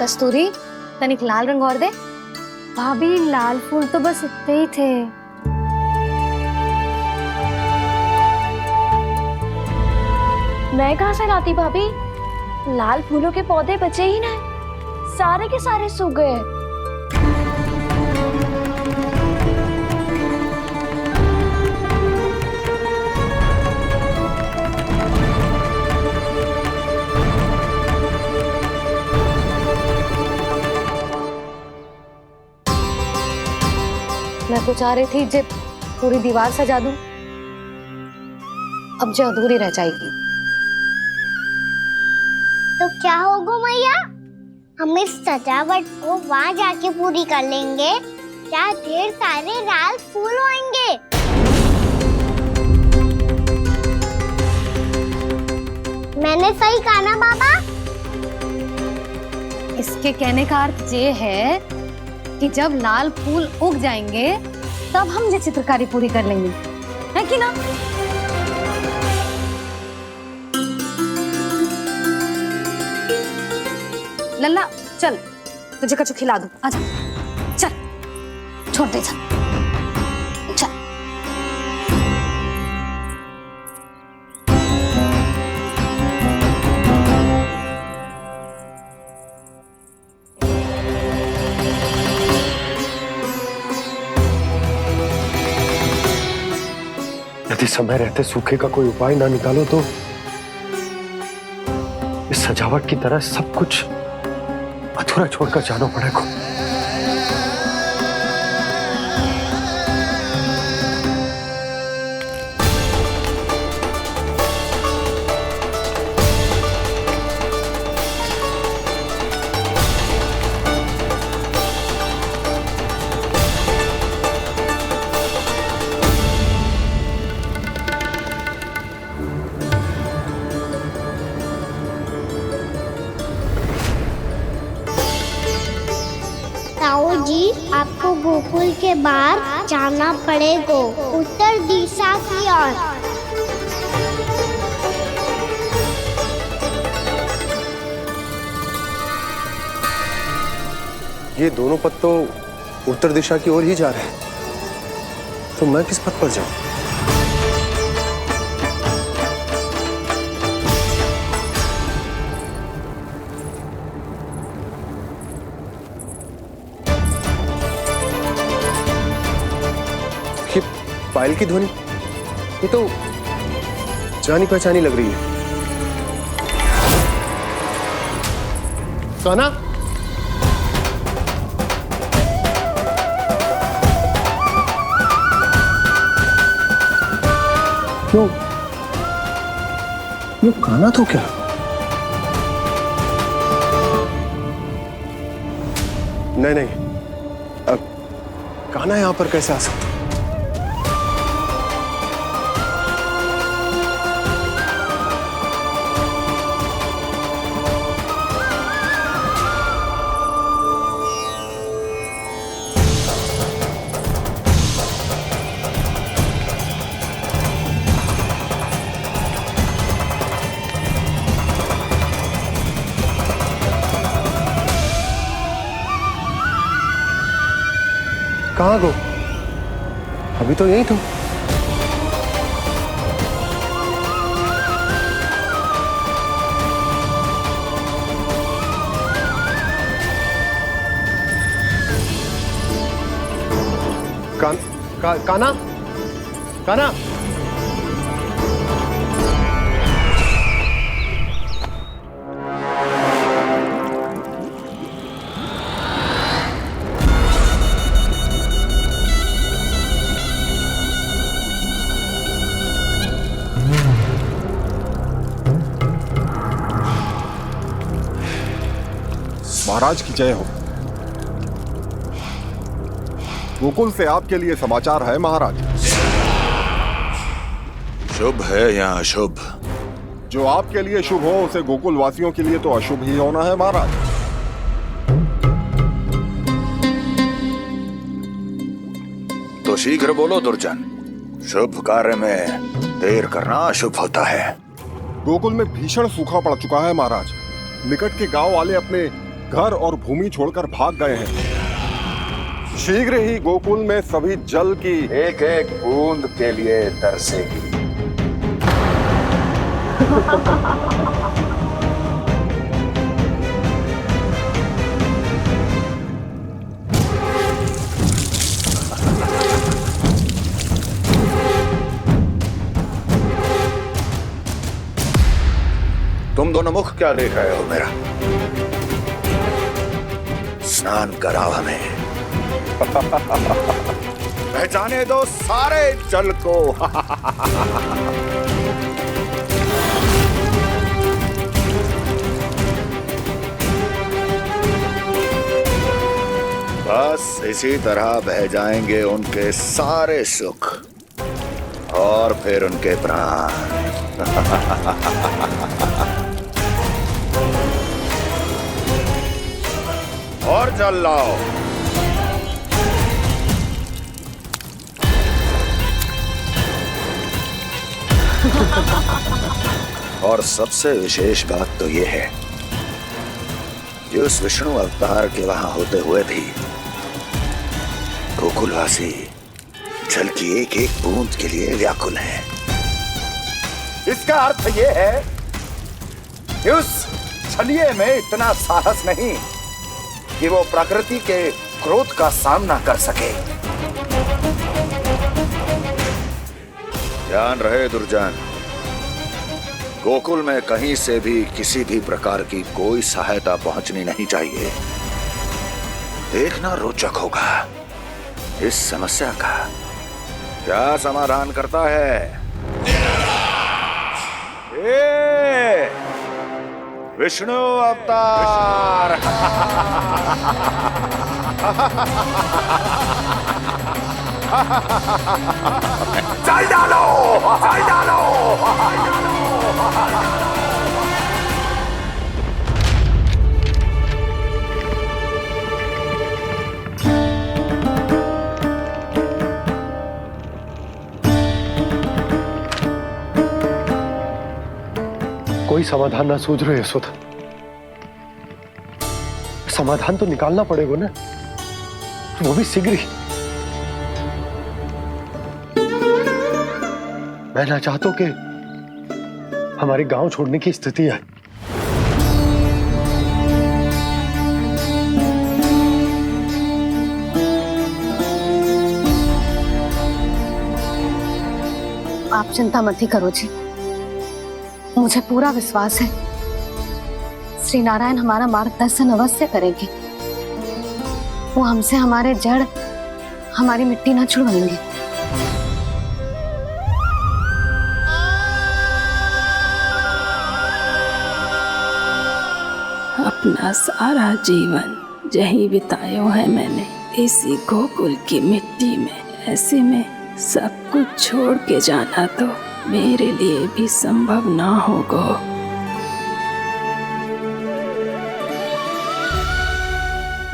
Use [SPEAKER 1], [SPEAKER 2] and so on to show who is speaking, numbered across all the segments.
[SPEAKER 1] कस्तूरी तनिक लाल रंग और दे।
[SPEAKER 2] भाभी लाल फूल तो बस इतने ही थे। मैं कहाँ से लाती भाभी, लाल फूलों के पौधे बचे ही नहीं, सारे के सारे सूख गए।
[SPEAKER 1] मैं तो चाह रही थी जब पूरी दीवार सजा दूं, अब जो अधूरी रह जाएगी।
[SPEAKER 3] तो क्या होगा मैया, हम इस सजावट को वहाँ जाके पूरी कर लेंगे, क्या ढेर सारे लाल फूल होंगे। मैंने सही कहा ना बाबा?
[SPEAKER 1] इसके कहने का अर्थ ये है कि जब लाल फूल उग जाएंगे तब हम ये चित्रकारी पूरी कर लेंगे, है कि ना? लल्ला चल, तुझे कछु खिला दूं, आजा चल, छोड़ दे चल।
[SPEAKER 4] यदि समय रहते सूखे का कोई उपाय ना निकालो तो इस सजावट की तरह सब कुछ अधूरा छोड़कर जाना पड़ेगा।
[SPEAKER 3] ताऊ जी, आपको गोकुल के बाहर जाना पड़ेगा, उत्तर दिशा की ओर।
[SPEAKER 4] ये दोनों पथ तो उत्तर दिशा की ओर ही जा रहे हैं, तो मैं किस पथ पर जाऊं? ये पायल की ध्वनि, ये तो जानी पहचानी लग रही है। कान्हा, क्यों? ये कान्हा तो क्या? नहीं नहीं, अब कान्हा यहां पर कैसे आ सकता? कहाँ गो? अभी तो यही तो। कान्हा, कान्हा,
[SPEAKER 5] महाराज की जय हो। गोकुल से आपके लिए समाचार है महाराज।
[SPEAKER 6] शुभ है या अशुभ?
[SPEAKER 5] जो आपके लिए शुभ हो उसे गोकुल वासियों के लिए तो अशुभ ही होना है महाराज।
[SPEAKER 6] तो शीघ्र बोलो दुर्जन, शुभ कार्य में देर करना अशुभ होता है।
[SPEAKER 5] गोकुल में भीषण सूखा पड़ चुका है महाराज। निकट के गांव वाले अपने घर और भूमि छोड़कर भाग गए हैं। शीघ्र ही गोकुल में सभी जल की
[SPEAKER 6] एक एक बूंद के लिए तरसेगी। तुम दोनों मुख क्या देख रहे हो मेरा? स्नान कराओ हमें। पहचाने दो सारे जल को। बस इसी तरह बह जाएंगे उनके सारे सुख और फिर उनके प्राण। और जल लाओ। और सबसे विशेष बात तो ये है कि उस विष्णु अवतार के वहां होते हुए भी गोकुलवासी जल की एक एक बूंद के लिए व्याकुल हैं। इसका अर्थ ये है कि उस छलिए में इतना साहस नहीं कि वो प्रकृति के क्रोध का सामना कर सके। ध्यान रहे दुर्जन, गोकुल में कहीं से भी किसी भी प्रकार की कोई सहायता पहुंचनी नहीं चाहिए। देखना रोचक होगा इस समस्या का क्या समाधान करता है। विष्णु अवतार। चल डालो, चल डालो।
[SPEAKER 4] कोई समाधान ना सूझ रहे यशोदा। समाधान तो निकालना पड़ेगा ना, वो भी शीघ्र ही। मैं ना चाहता हूं कि हमारे गांव छोड़ने की स्थिति है।
[SPEAKER 1] आप चिंता मत ही करो जी, मुझे पूरा विश्वास है श्री नारायण हमारा मार्गदर्शन अवश्य करेंगे। वो हमसे हमारे जड़, हमारी मिट्टी ना छुड़वाएंगे।
[SPEAKER 7] अपना सारा जीवन यही बितायो है मैंने, इसी गोकुल की मिट्टी में। ऐसे में सब कुछ छोड़ के जाना तो मेरे लिए भी संभव ना होगा।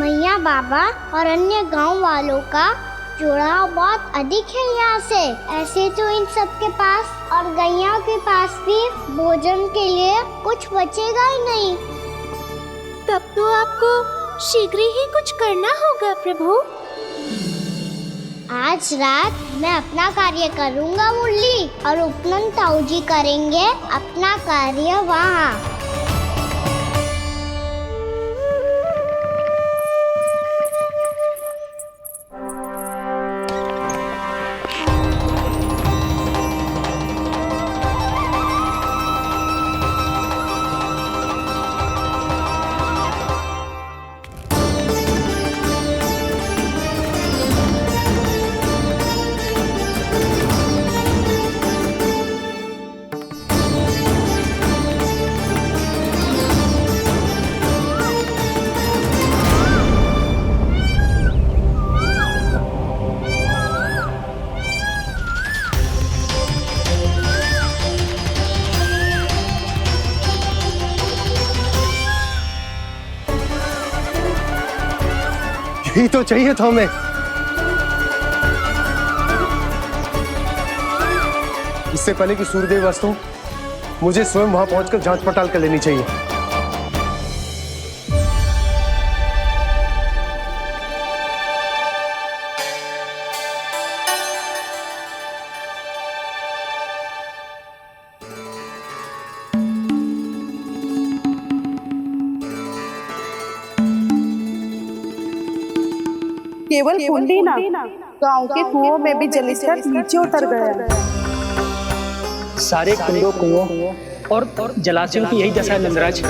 [SPEAKER 3] मैया, बाबा और अन्य गांव वालों का जुड़ाव बहुत अधिक है यहाँ से। ऐसे तो इन सब के पास और गैया के पास भी भोजन के लिए कुछ बचेगा ही नहीं।
[SPEAKER 2] तब तो आपको शीघ्र ही कुछ करना होगा प्रभु।
[SPEAKER 3] आज रात मैं अपना कार्य करूँगा मुरली, और उपनंद ताऊ जी करेंगे अपना कार्य वहाँ।
[SPEAKER 4] यही तो चाहिए था हमें। इससे पहले कि सूर्यदेव अस्त हो, मुझे स्वयं वहां पहुंचकर जांच पड़ताल कर लेनी चाहिए।
[SPEAKER 8] केवल कुंडी ना, गांव के कुओं में भी जलस्तर नीचे उतर गया।
[SPEAKER 9] सारे कुंडों कुओं और जलाशयों की यही दशा है नंदराज।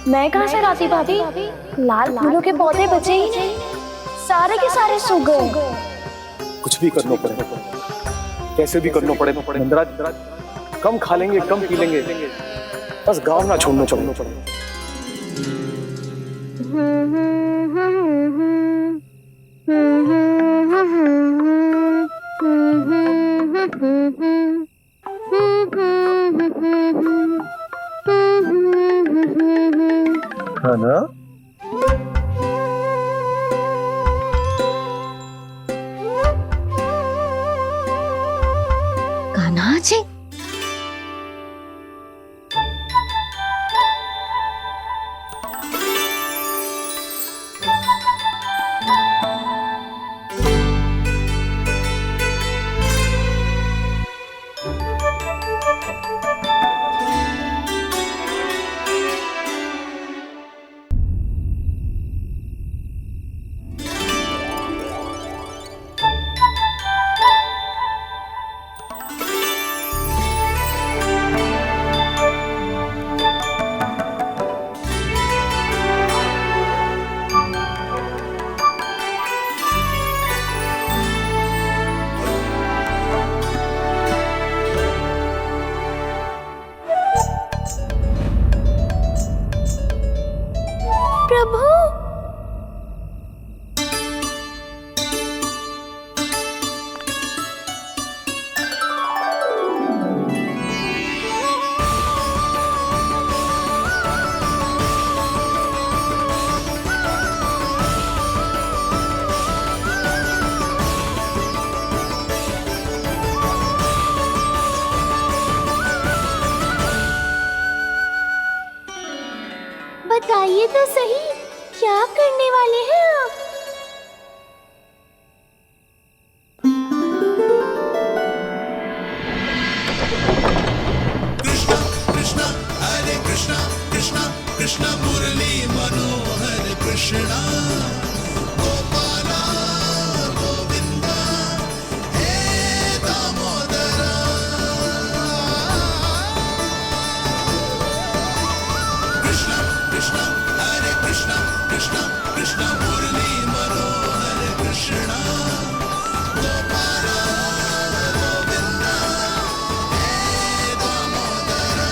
[SPEAKER 2] मैं कहाँ से लाती भाभी? लाल फूलों के पौधे बचे ही नहीं, सारे के सारे सूख गए।
[SPEAKER 4] कुछ भी करना पड़ेगा, कैसे भी करना पड़ेगा नंदराज। कम खा लेंगे, कम पी लेंगे, बस गांव ना छोड़ना पड़ेगा। है ना?
[SPEAKER 1] कान्हा जी,
[SPEAKER 2] प्रभु, बताइए तो सही, क्या करने वाले हैं आप?
[SPEAKER 10] कृष्णा कृष्णा हरे कृष्णा कृष्णा कृष्णा मुरली मनोहर कृष्णा गोपाला गोविंदा हे दामोदरा। कृष्णा कृष्णा हरे कृष्णा कृष्णा कृष्णा मुरली मनोहर कृष्णा गोपाला गोविंदा हे दामोदरा।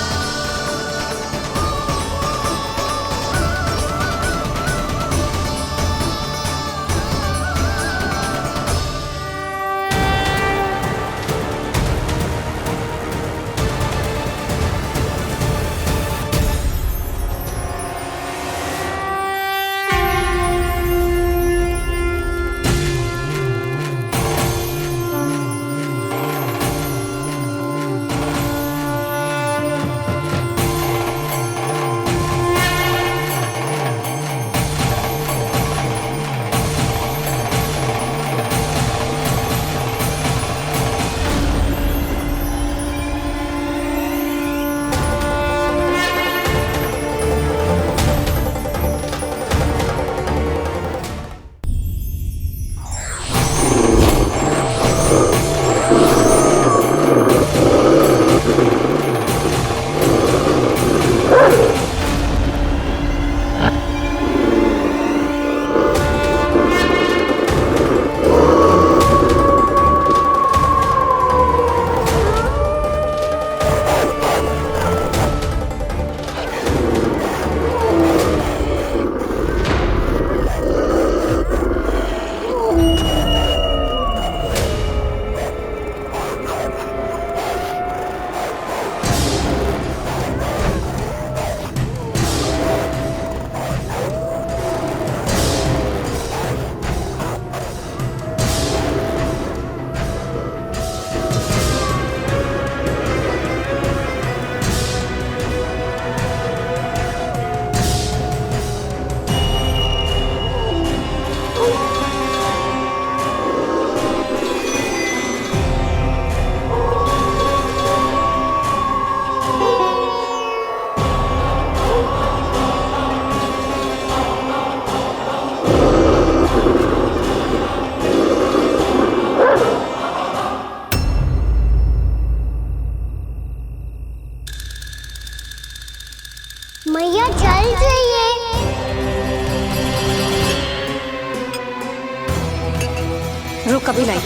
[SPEAKER 1] कभी लाई।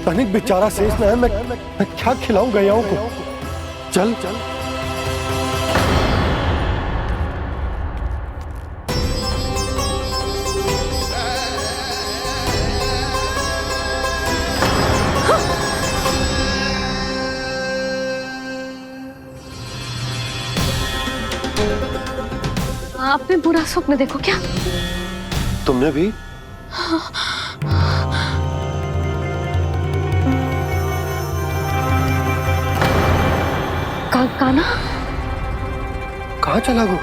[SPEAKER 4] तनिक बेचारा शेष न है, मैं क्या खिलाऊं गयाओं को। चल चल
[SPEAKER 1] आपने बुरा स्वप्न देखो क्या?
[SPEAKER 4] तुमने भी?
[SPEAKER 1] कान्हा
[SPEAKER 4] कहाँ चला गो?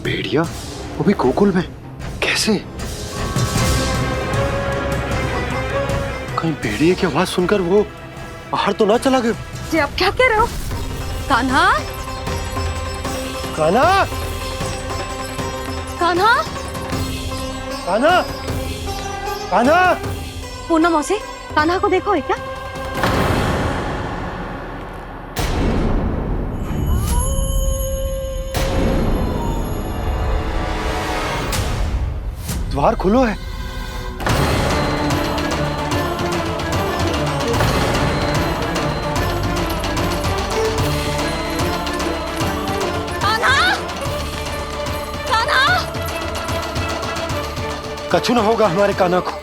[SPEAKER 4] भेड़िया वो भी गोकुल में कैसे? कहीं भेड़िए की आवाज सुनकर वो बाहर तो ना चला गया?
[SPEAKER 1] जी आप क्या कह रहे हो? कान्हा,
[SPEAKER 4] कान्हा,
[SPEAKER 1] कान्हा,
[SPEAKER 4] कान्हा, कान्हा।
[SPEAKER 1] पूनम मौसी, कान्हा को देखो है क्या?
[SPEAKER 4] द्वार खुलो है।
[SPEAKER 1] कान्हा, कान्हा,
[SPEAKER 4] कछु न होगा हमारे कान्हा को।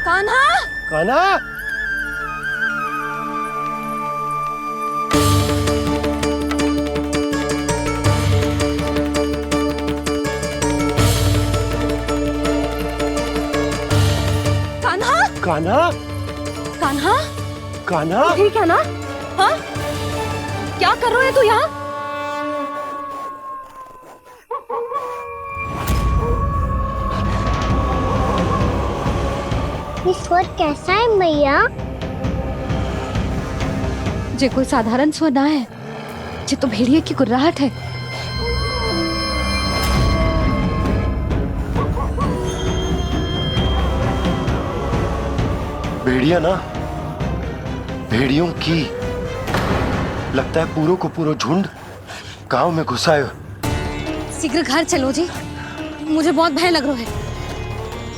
[SPEAKER 4] कान्हा,
[SPEAKER 1] कान्हा,
[SPEAKER 4] कान्हा,
[SPEAKER 1] कान्हा,
[SPEAKER 4] कान्हा।
[SPEAKER 1] ठीक है ना? हाँ, क्या कर रहे हो तू यहाँ?
[SPEAKER 3] ये स्वर कैसा है मैया?
[SPEAKER 1] जे कोई साधारण स्वर ना है, जे तो भेड़िए की गुर्राहट है।
[SPEAKER 4] भेड़िया ना, भेड़ियों की लगता है पूरों को पूरा झुंड गांव में घुसा है।
[SPEAKER 1] शीघ्र घर चलो जी, मुझे बहुत भय लग रहा है।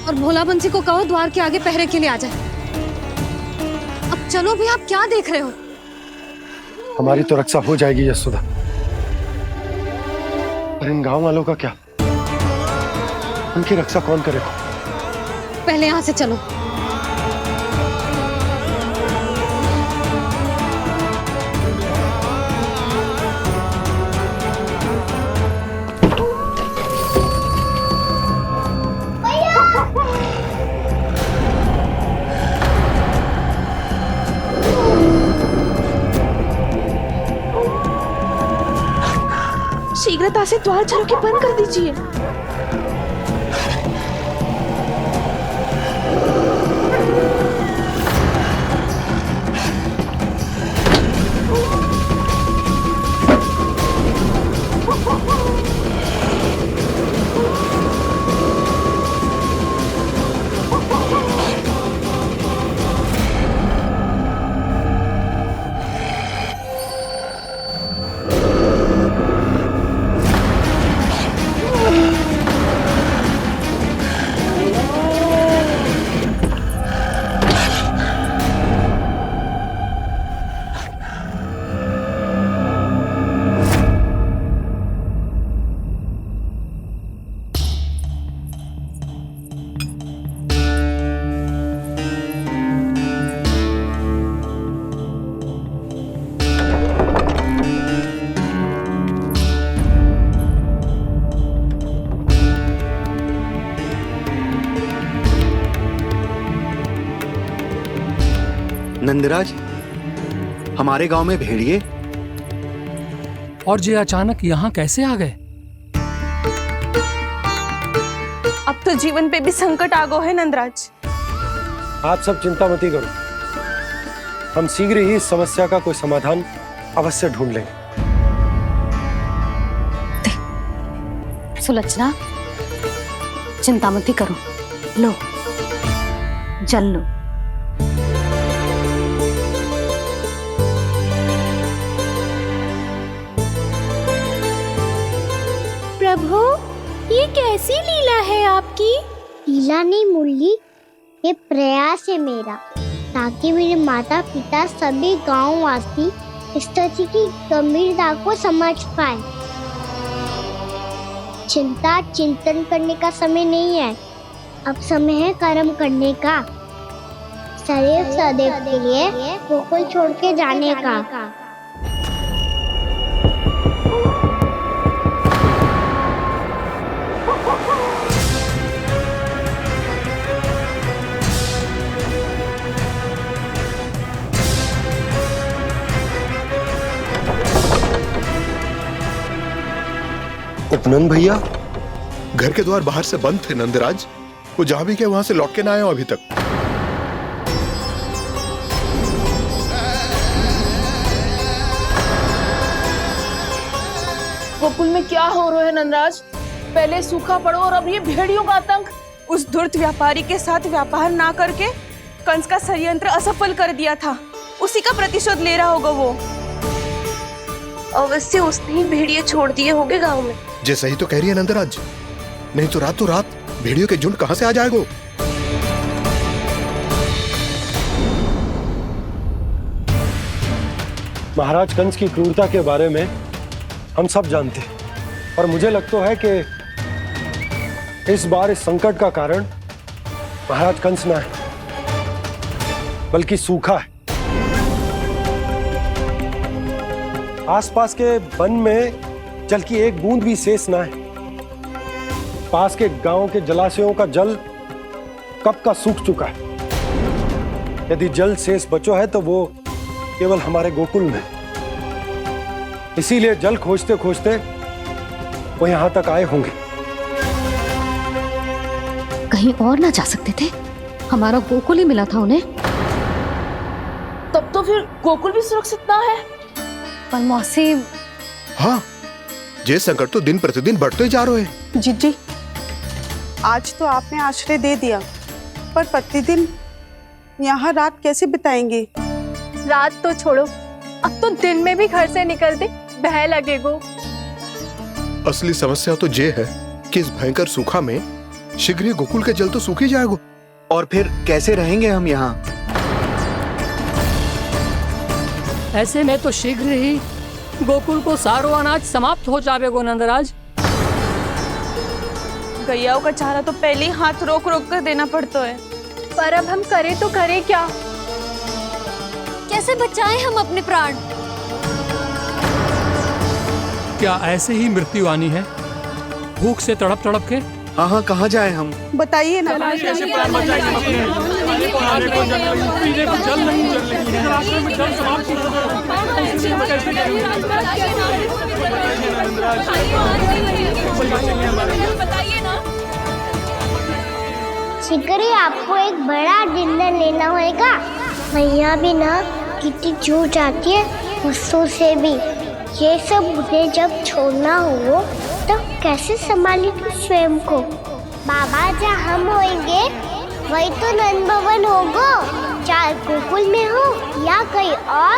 [SPEAKER 1] और भोला बंसी को कहो द्वार के आगे पहरे के लिए आ जाए। अब चलो भी, आप क्या देख रहे हो?
[SPEAKER 4] हमारी तो रक्षा हो जाएगी यशोदा, पर इन गांव वालों का क्या? उनकी रक्षा कौन करेगा?
[SPEAKER 1] पहले यहाँ से चलो।
[SPEAKER 2] शीघ्रता से द्वार झाड़ू के बंद कर दीजिए।
[SPEAKER 11] नंदराज, हमारे गांव में भेड़िए?
[SPEAKER 12] और ये अचानक यहाँ कैसे आ गए?
[SPEAKER 8] अब तो जीवन पे भी संकट आ गो है नंदराज।
[SPEAKER 4] आप सब चिंता मत करो, हम शीघ्र ही इस समस्या का कोई समाधान अवश्य ढूंढ लेंगे।
[SPEAKER 1] सुलोचना, चिंता मत करो, लो जल लो।
[SPEAKER 3] प्रभु, ये कैसी लीला है आपकी? लीला नहीं मुरली, ये प्रयास है मेरा, ताकि मेरे माता पिता सभी गांव वासी स्थिति की गंभीरता को समझ पाए। चिंता चिंतन करने का समय नहीं है, अब समय है कर्म करने का, सदैव सदैव के लिए गोकुल छोड़ के जाने का।
[SPEAKER 5] उपनंद भैया, घर के द्वार बाहर से बंद थे नंदराज। वो जहां भी गए वहां से लौट के ना आए हो अभी तक।
[SPEAKER 8] गोकुल में क्या हो रहा है नंदराज? पहले सूखा पड़ो और अब ये भेड़ियों का आतंक। उस धूर्त व्यापारी के साथ व्यापार ना करके कंस का षड्यंत्र असफल कर दिया था, उसी का प्रतिशोध ले रहा होगा वो। अवश्य उसने ही भेड़िए छोड़ दिए होंगे गांव में।
[SPEAKER 5] जे सही तो कह रही है नंदराज, नहीं तो रात भेड़ियों के झुंड कहां से आ जाएगो?
[SPEAKER 4] महाराज कंस की क्रूरता के बारे में हम सब जानते हैं, और मुझे लगता है कि इस बार इस संकट का कारण महाराज कंस ना है, बल्कि सूखा है। आसपास के वन में जल की एक बूंद भी शेष ना है। पास के गांव के जलाशयों का जल कब का सूख चुका है। यदि जल शेष बचो है तो वो केवल हमारे गोकुल में। इसीलिए जल खोजते खोजते वो यहां तक आए होंगे।
[SPEAKER 1] कहीं और ना जा सकते थे? हमारा गोकुल ही मिला था उन्हें।
[SPEAKER 8] तब तो फिर गोकुल भी सुरक्षित ना है।
[SPEAKER 1] पर मौसी,
[SPEAKER 5] हाँ, ये संकट तो दिन प्रतिदिन बढ़ते जा रहे हैं।
[SPEAKER 8] जीजी, आज तो आपने आश्रय दे दिया, पर प्रतिदिन यहाँ रात कैसे बिताएंगे?
[SPEAKER 2] रात तो छोड़ो, अब तो दिन में भी घर से निकलते भय लगेगो।
[SPEAKER 5] असली समस्या तो ये है कि इस भयंकर सूखा में शीघ्र ही गोकुल के जल तो सूख ही जाएगा।
[SPEAKER 11] और फिर कैसे रहेंगे हम यहाँ?
[SPEAKER 12] ऐसे में तो शीघ्र ही गोकुल को सारो अनाज समाप्त हो जाएगो नंदराज।
[SPEAKER 8] गैयाओं का चारा तो पहले ही हाथ रोक रोक कर देना पड़ता है।
[SPEAKER 2] पर अब हम करें तो करें क्या? कैसे बचाएं हम अपने प्राण?
[SPEAKER 12] क्या ऐसे ही मृत्यु आनी है, भूख से तड़प तड़प के?
[SPEAKER 11] हाँ, कहाँ जाए हम?
[SPEAKER 8] बताइए ना।
[SPEAKER 3] शीघ्र ही आपको एक बड़ा डिनर लेना होगा। मैया भी ना कितनी चूक जाती है गुस्सों से भी। ये सब मुझे जब छोड़ना हो तो कैसे संभालेंगे स्वयं को? बाबा जहाँ हम होंगे वही तो नंद भवन होगा, चाहे गोकुल में हो या कहीं और।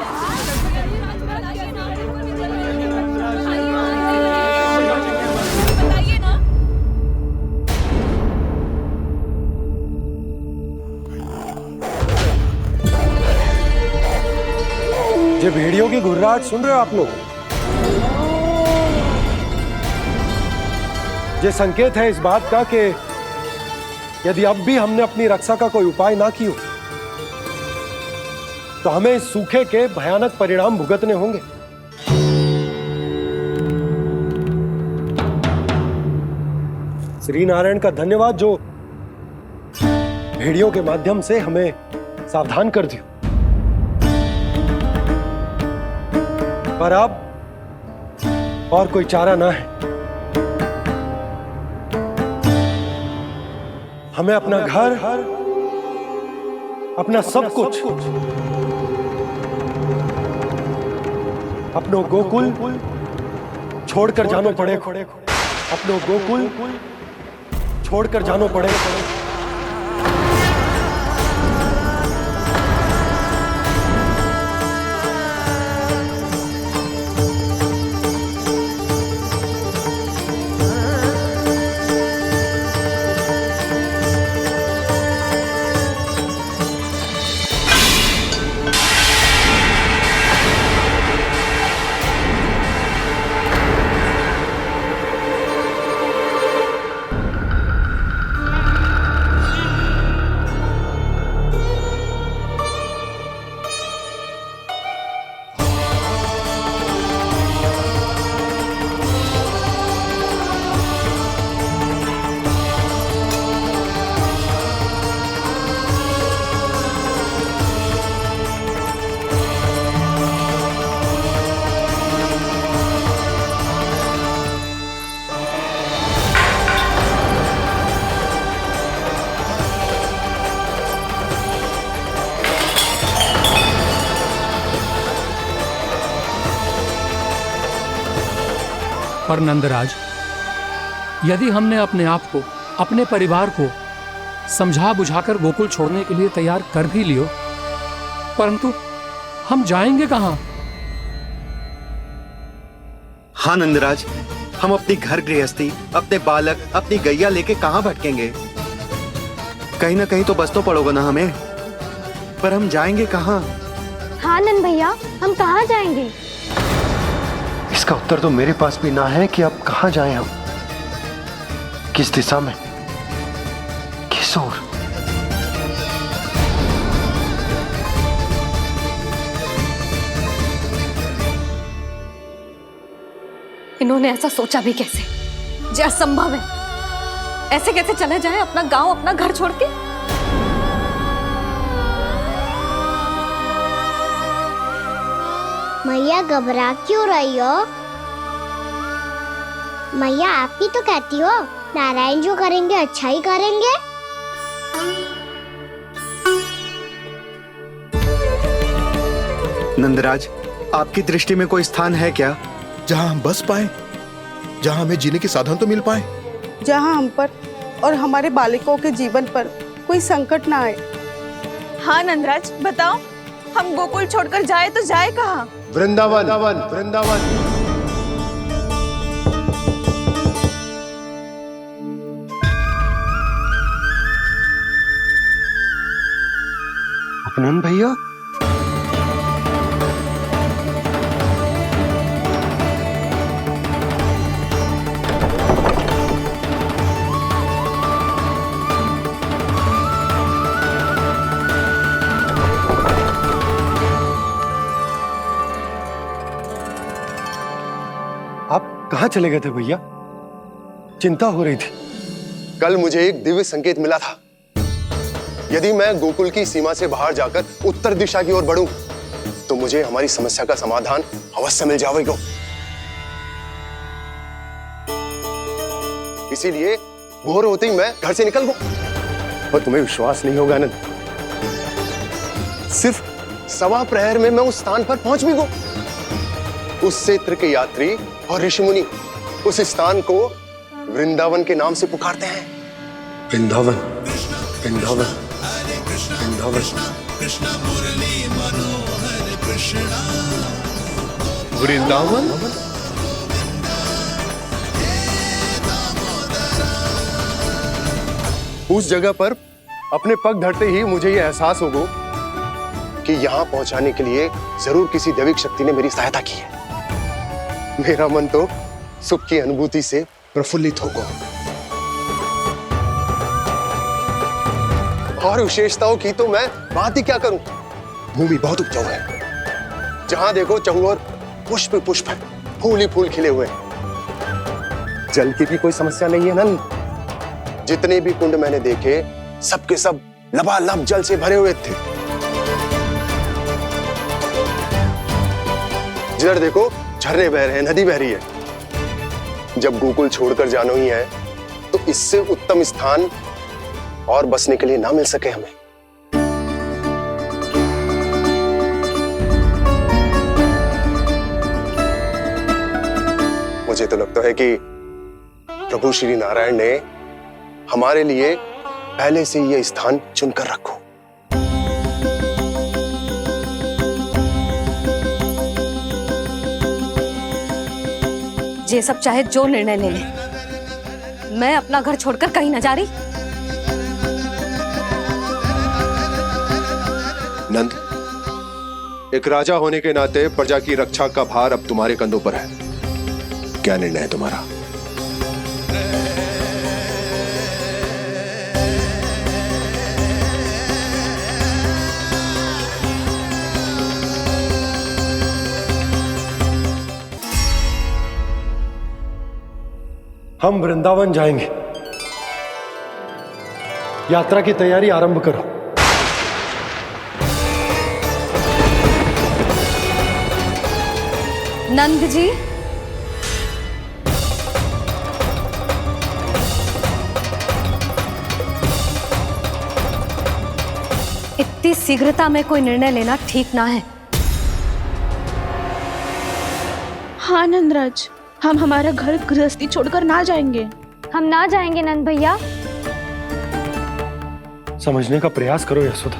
[SPEAKER 4] ये भेड़ियों की घुर्राहट सुन रहे हो आप लोग? ये संकेत है इस बात का कि यदि अब भी हमने अपनी रक्षा का कोई उपाय ना किया तो हमें इस सूखे के भयानक परिणाम भुगतने होंगे। श्री नारायण का धन्यवाद जो भेड़ियों के माध्यम से हमें सावधान कर दिया। पर अब और कोई चारा ना है। हमें अपना घर, अपना सब कुछ, अपनो गोकुल छोड़कर जानो पड़े। अपनो गोकुल छोड़कर जानो पड़े।
[SPEAKER 12] पर नंदराज, यदि हमने अपने आप को, अपने परिवार को समझा बुझाकर गोकुल छोड़ने के लिए तैयार कर भी लियो, परंतु हम जाएंगे कहां?
[SPEAKER 11] हाँ नंदराज, हम अपनी घर गृहस्थी, अपने बालक, अपनी गैया लेके कहां भटकेंगे? कहीं ना कहीं तो बस तो पड़ोगे ना हमें, पर हम जाएंगे कहां?
[SPEAKER 2] हाँ नंद भैया, हम कहाँ जाएंगे?
[SPEAKER 4] इसका उत्तर तो मेरे पास भी ना है कि अब कहां जाएं हम, किस दिशा में, किस ओर।
[SPEAKER 1] इन्होंने ऐसा सोचा भी कैसे? जो असंभव है। ऐसे कैसे चले जाएं अपना गांव, अपना घर छोड़ के?
[SPEAKER 3] मैया घबरा क्यों रही हो? मैया आप ही तो कहती हो नारायण जो करेंगे अच्छा ही करेंगे।
[SPEAKER 11] नंदराज, आपकी दृष्टि में कोई स्थान है क्या
[SPEAKER 5] जहां हम बस पाए, जहां हमें जीने के साधन तो मिल पाए,
[SPEAKER 8] जहाँ हम पर और हमारे बालकों के जीवन पर कोई संकट ना आए। हाँ नंदराज, बताओ, हम गोकुल छोड़कर जाए तो जाए कहाँ?
[SPEAKER 4] वृंदावन। वृंदावन।
[SPEAKER 11] उपनंद भैया,
[SPEAKER 4] कहां चले गए थे भैया? चिंता हो रही थी।
[SPEAKER 5] कल मुझे एक दिव्य संकेत मिला था। यदि मैं गोकुल की सीमा से बाहर जाकर उत्तर दिशा की ओर बढ़ूं, तो मुझे हमारी समस्या का समाधान अवश्य मिल जाएगा। इसीलिए भोर होते ही मैं घर से निकल गया। और तुम्हें विश्वास नहीं होगा आनंद, सिर्फ सवा प्रहर में मैं उस स्थान पर पहुंच भी गया। उस क्षेत्र के यात्री और ऋषि मुनि उस स्थान को वृंदावन के नाम से पुकारते हैं।
[SPEAKER 4] वृंदावन, वृंदावन, वृंदावन।
[SPEAKER 5] वृंदावन? उस जगह पर अपने पग धरते ही मुझे यह एहसास होगा कि यहां पहुंचाने के लिए जरूर किसी दैविक शक्ति ने मेरी सहायता की है। मेरा मन तो सुख की अनुभूति से प्रफुल्लित होगा। और विशेषताओं की तो मैं बात ही क्या करूं। भूमि बहुत उपजाऊ है, जहां देखो चहुओर पुष्प पुष्प है, फूल ही फूल खिले हुए हैं। जल की भी कोई समस्या नहीं है नंद। जितने भी कुंड मैंने देखे, सबके सब लबालब जल से भरे हुए थे। जिधर देखो झरने बह रहे हैं, नदी बह रही है। जब गोकुल छोड़कर जाना ही है तो इससे उत्तम स्थान और बसने के लिए ना मिल सके हमें। मुझे तो लगता है कि प्रभु श्री नारायण ने हमारे लिए पहले से यह स्थान चुनकर रखो।
[SPEAKER 1] ये सब चाहे जो निर्णय ले ले, मैं अपना घर छोड़कर कहीं न जा रही।
[SPEAKER 5] नंद, एक राजा होने के नाते प्रजा की रक्षा का भार अब तुम्हारे कंधों पर है। क्या निर्णय है तुम्हारा?
[SPEAKER 4] हम वृंदावन जाएंगे। यात्रा की तैयारी आरंभ करो।
[SPEAKER 1] नंद जी, इतनी शीघ्रता में कोई निर्णय लेना ठीक ना है।
[SPEAKER 8] हाँ नंदराज, हम हमारा घर गृहस्थी छोड़कर ना जाएंगे।
[SPEAKER 2] हम ना जाएंगे नंद भैया।
[SPEAKER 4] समझने का प्रयास करो यशोदा।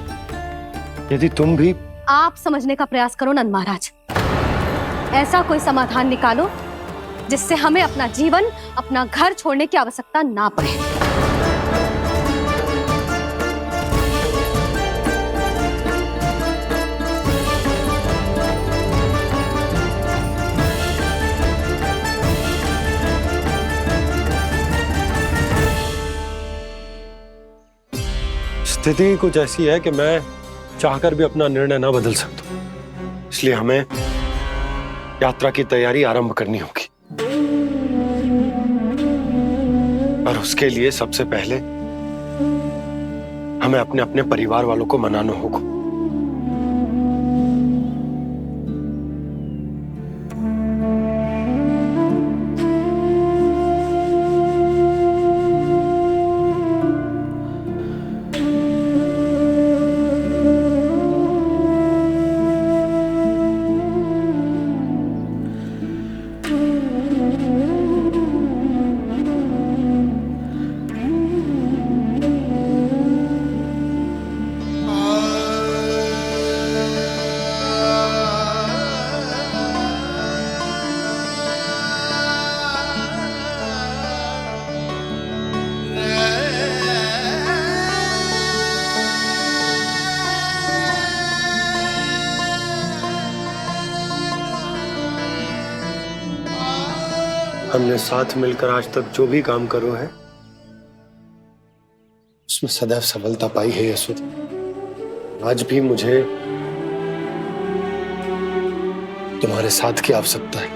[SPEAKER 4] यदि तुम भी
[SPEAKER 1] आप समझने का प्रयास करो नंद महाराज। ऐसा कोई समाधान निकालो जिससे हमें अपना जीवन, अपना घर छोड़ने की आवश्यकता ना पड़े।
[SPEAKER 4] स्थिति कुछ ऐसी है कि मैं चाहकर भी अपना निर्णय ना बदल सकता, इसलिए हमें यात्रा की तैयारी आरंभ करनी होगी। और उसके लिए सबसे पहले हमें अपने अपने परिवार वालों को मनाना होगा। हमने साथ मिलकर आज तक जो भी काम करो है उसमें सदैव सफलता पाई है यशोदा। आज भी मुझे तुम्हारे साथ की आवश्यकता है।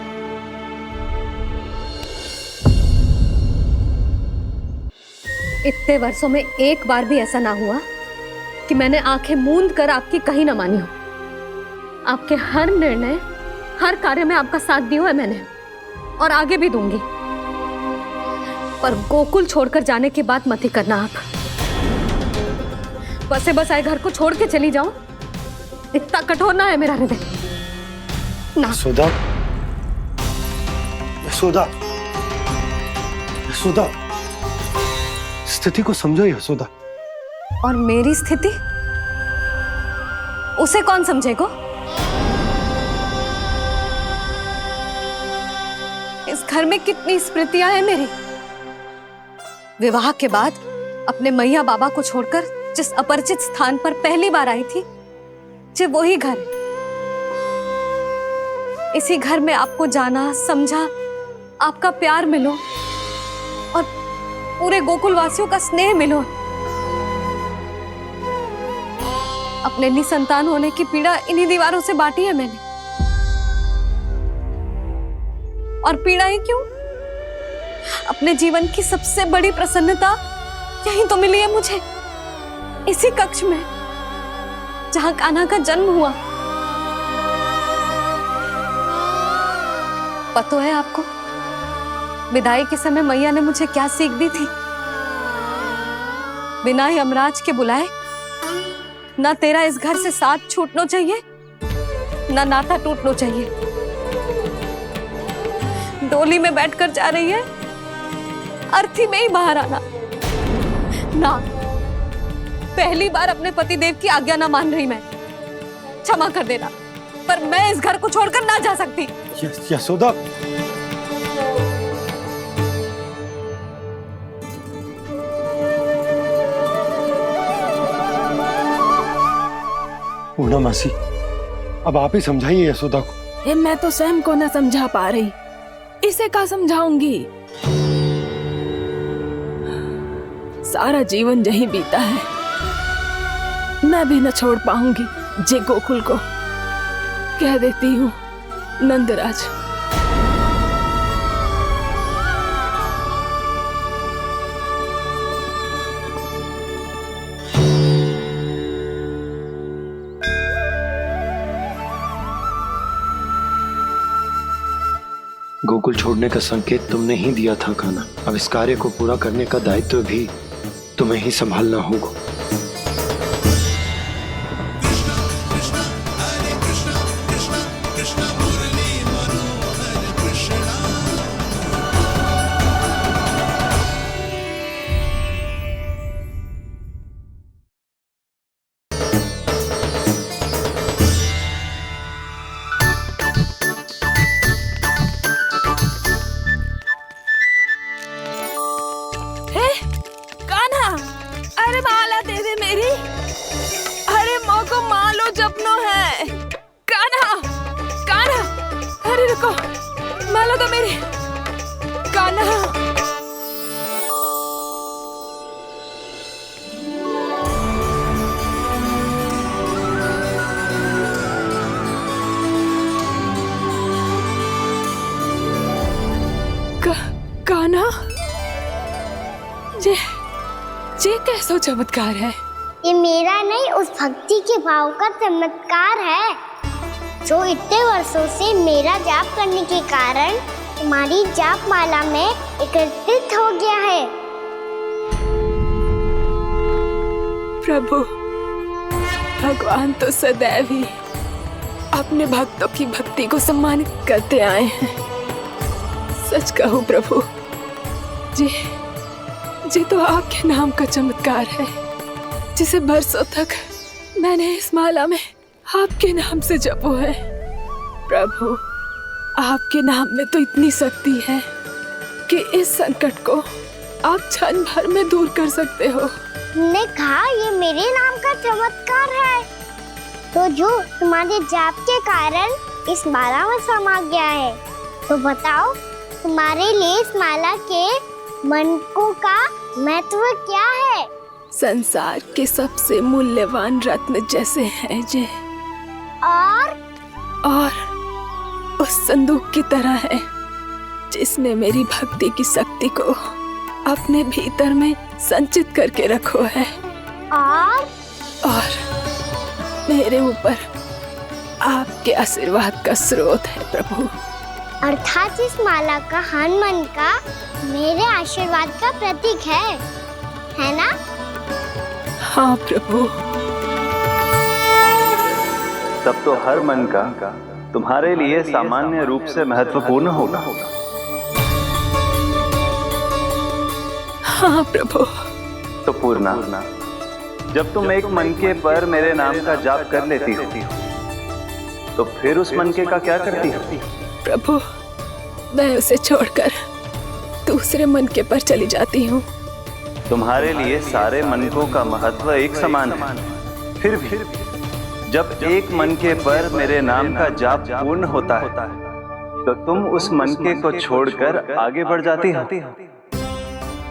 [SPEAKER 1] इतने वर्षों में एक बार भी ऐसा ना हुआ कि मैंने आंखें मूंद कर आपकी कहीं ना मानी हो। आपके हर निर्णय, हर कार्य में आपका साथ दिया है मैंने, और आगे भी दूंगी। पर गोकुल छोड़कर जाने की बात मत ही करना आप। बसे बसाए घर को छोड़ के चली जाऊं, इतना कठोर ना है मेरा हृदय ना।
[SPEAKER 4] यशोदा, यशोदा, यशोदा, स्थिति को समझो यशोदा।
[SPEAKER 1] और मेरी स्थिति उसे कौन समझेगा? इस घर में कितनी स्मृतियां हैं मेरी। विवाह के बाद अपने मैया बाबा को छोड़कर जिस अपरिचित स्थान पर पहली बार आई थी, ये वही घर है। इसी घर में आपको जाना, समझा, आपका प्यार मिलो और पूरे गोकुल वासियों का स्नेह मिलो। अपने निसंतान होने की पीड़ा इन्हीं दीवारों से बांटी है मैंने। और पीड़ा ही क्यों? अपने जीवन की सबसे बड़ी प्रसन्नता यहीं तो मिली है मुझे, इसी कक्ष में जहां कान्हा का जन्म हुआ। पता है आपको विदाई के समय मैया ने मुझे क्या सीख दी थी? बिना यमराज के बुलाए ना तेरा इस घर से साथ छूटना चाहिए, ना नाता टूटना चाहिए। डोली में बैठकर जा रही है, अर्थी में ही बाहर आना ना। पहली बार अपने पति देव की आज्ञा ना मान रही मैं, क्षमा कर देना, पर मैं इस घर को छोड़कर ना जा सकती।
[SPEAKER 4] यशोदा, पूर्णा मासी, अब आप ही समझाइए यशोदा को।
[SPEAKER 7] ये मैं तो स्वयं को न समझा पा रही, इसे क्या समझाऊंगी? सारा जीवन यही बीता है, मैं भी न छोड़ पाऊंगी। जे गोकुल को कह देती हूँ नंदराज।
[SPEAKER 13] गोकुल छोड़ने का संकेत तुमने ही दिया था कान्हा। अब इस कार्य को पूरा करने का दायित्व भी तुम्हें ही संभालना होगा।
[SPEAKER 7] अरे माला दे दे मेरी, अरे मोको मालो जपनो है। कान्हा, कान्हा, अरे रुको, मालो तो मेरी। कान्हा, कान्हा, ये कैसा चमत्कार है?
[SPEAKER 3] ये मेरा नहीं, उस भक्ति के भाव का चमत्कार है जो इतने वर्षों से मेरा जाप करने के कारण तुम्हारी जाप माला में एकत्रित हो गया है।
[SPEAKER 7] प्रभु, भगवान तो सदैव ही अपने भक्तों की भक्ति को सम्मानित करते आए हैं। सच कहूँ प्रभु, जी तो आपके नाम का चमत्कार है, जिसे बरसों तक मैंने इस माला में आपके नाम से जपो है। प्रभु, आपके नाम में तो इतनी शक्ति है कि इस संकट को आप क्षण भर में दूर कर सकते हो।
[SPEAKER 3] तुमने कहा ये मेरे नाम का चमत्कार है, तो जो तुम्हारे जाप के कारण इस माला में समा गया है, तो बताओ तुम्हारे लिए इस माला के मनकों का महत्व क्या है?
[SPEAKER 7] संसार के सबसे मूल्यवान रत्न जैसे हैं जे, और उस संदूक की तरह है जिसने मेरी भक्ति की शक्ति को अपने भीतर में संचित करके रखो है। और मेरे ऊपर आपके आशीर्वाद का स्रोत है प्रभु।
[SPEAKER 3] अर्थात इस माला का हनुमान का मेरे आशीर्वाद का प्रतीक है ना?
[SPEAKER 7] हाँ प्रभु।
[SPEAKER 14] तब तो हर मन का तुम्हारे लिए सामान्य रूप से महत्वपूर्ण होगा।
[SPEAKER 7] हाँ प्रभु।
[SPEAKER 14] तो पूर्णा, जब तुम एक मनके पर मेरे नाम का जाप कर लेती हो, तो फिर उस मनके का क्या करती हो?
[SPEAKER 7] प्रभु, मैं उसे छोड़कर दूसरे मनके पर चली जाती हूँ।
[SPEAKER 14] तुम्हारे लिए सारे मनकों का महत्व एक समान है। फिर भी जब एक मनके पर मेरे नाम का जाप पूर्ण होता है, तो तुम उस मनके को छोड़कर आगे बढ़ जाती हो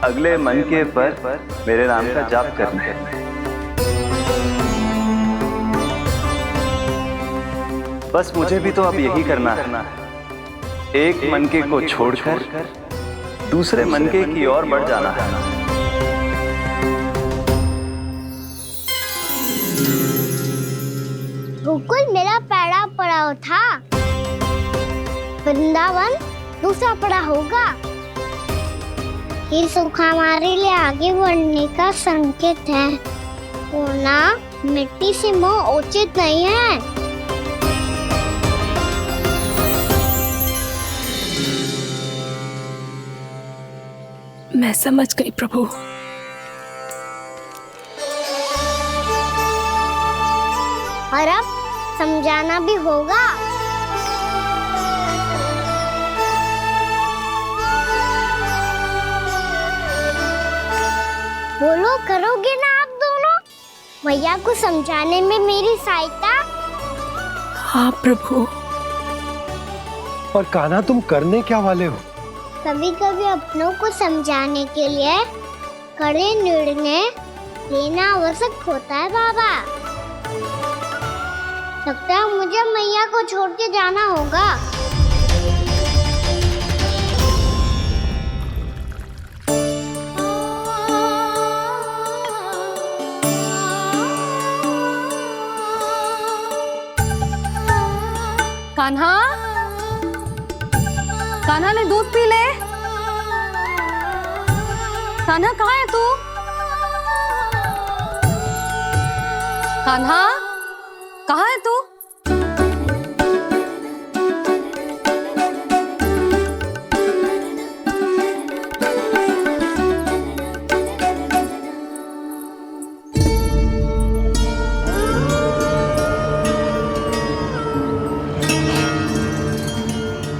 [SPEAKER 14] अगले मनके पर मेरे नाम का जाप करने। बस मुझे भी तो अब यही करना है, एक मनके को छोड़कर दूसरे मनके की ओर बढ़ जाना है।
[SPEAKER 3] गोकुल मेरा पैड़ा पड़ा था, वृंदावन दूसरा पड़ा होगा। ये सुख हमारे लिए आगे बढ़ने का संकेत है। वरना मिट्टी से मोह उचित नहीं है।
[SPEAKER 7] मैं समझ गई प्रभु।
[SPEAKER 3] और अब समझाना भी होगा। बोलो, करोगे ना आप दोनों? भैया को समझाने में मेरी सहायता।
[SPEAKER 7] हाँ प्रभु।
[SPEAKER 4] और कान्हा, तुम करने क्या वाले हो?
[SPEAKER 3] कभी कभी अपनों को समझाने के लिए कड़े निर्णय लेना आवश्यक होता है बाबा। लगता है मुझे मैया को छोड़ के जाना होगा।
[SPEAKER 1] कान्हा, कान्हा ने दूध पी ले। कान्हा कहाँ है तू? कान्हा कहाँ है तू?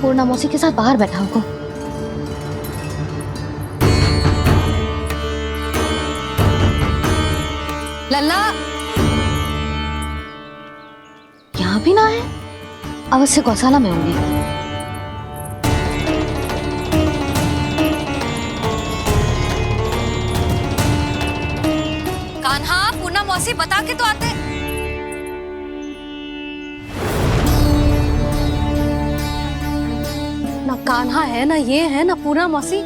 [SPEAKER 1] पूर्णा मौसी के साथ बाहर बैठा होगा। लल्ला यहाँ भी ना है। अवश्य गौशाला में होंगे। कान्हा, पूर्णा मौसी बता के तो आते। ना कान्हा है, ना ये है, ना पूर्णा मौसी,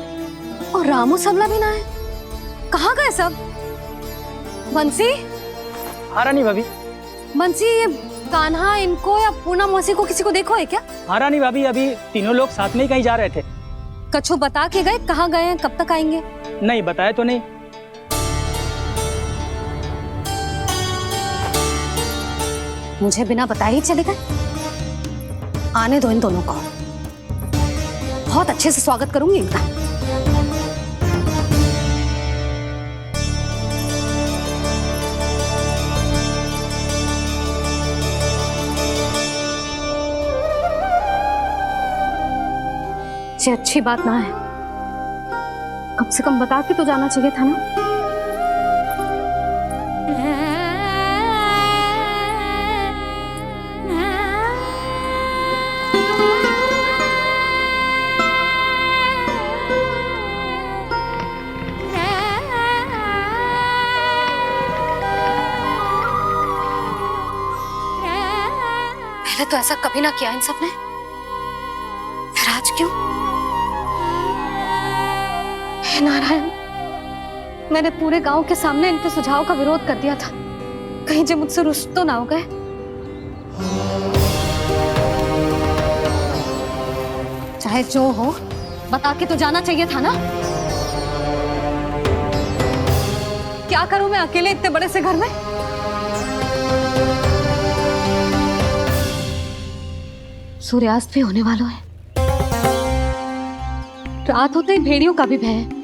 [SPEAKER 1] और रामू सबला भी ना है। कहाँ गए सब? बंसी?
[SPEAKER 9] हाँ रानी भाभी।
[SPEAKER 1] बंसी, ये कान्हा इनको या पूर्णा मौसी को किसी को देखो है क्या?
[SPEAKER 9] हाँ रानी भाभी, अभी तीनों लोग साथ में ही कहीं जा रहे थे।
[SPEAKER 1] कछु बता के गए कहाँ गए हैं, कब तक आएंगे?
[SPEAKER 9] नहीं बताया तो नहीं।
[SPEAKER 1] मुझे बिना बताए ही चले गए। आने दो इन दोनों को, बहुत अच्छे से स्वागत करूंगी इनका। ये अच्छी बात ना है। कम से कम बता के तो जाना चाहिए था ना। पहले तो ऐसा कभी ना किया इन सब ने, फिर आज क्यों? हे नारायण, मैंने पूरे गांव के सामने इनके सुझाव का विरोध कर दिया था। कहीं जो मुझसे रुष्ट तो ना हो गए। चाहे जो हो, बता के तो जाना चाहिए था ना। क्या करूं मैं अकेले इतने बड़े से घर में? सूर्यास्त भी होने वाला है। रात होते ही भेड़ियों का भी भय है।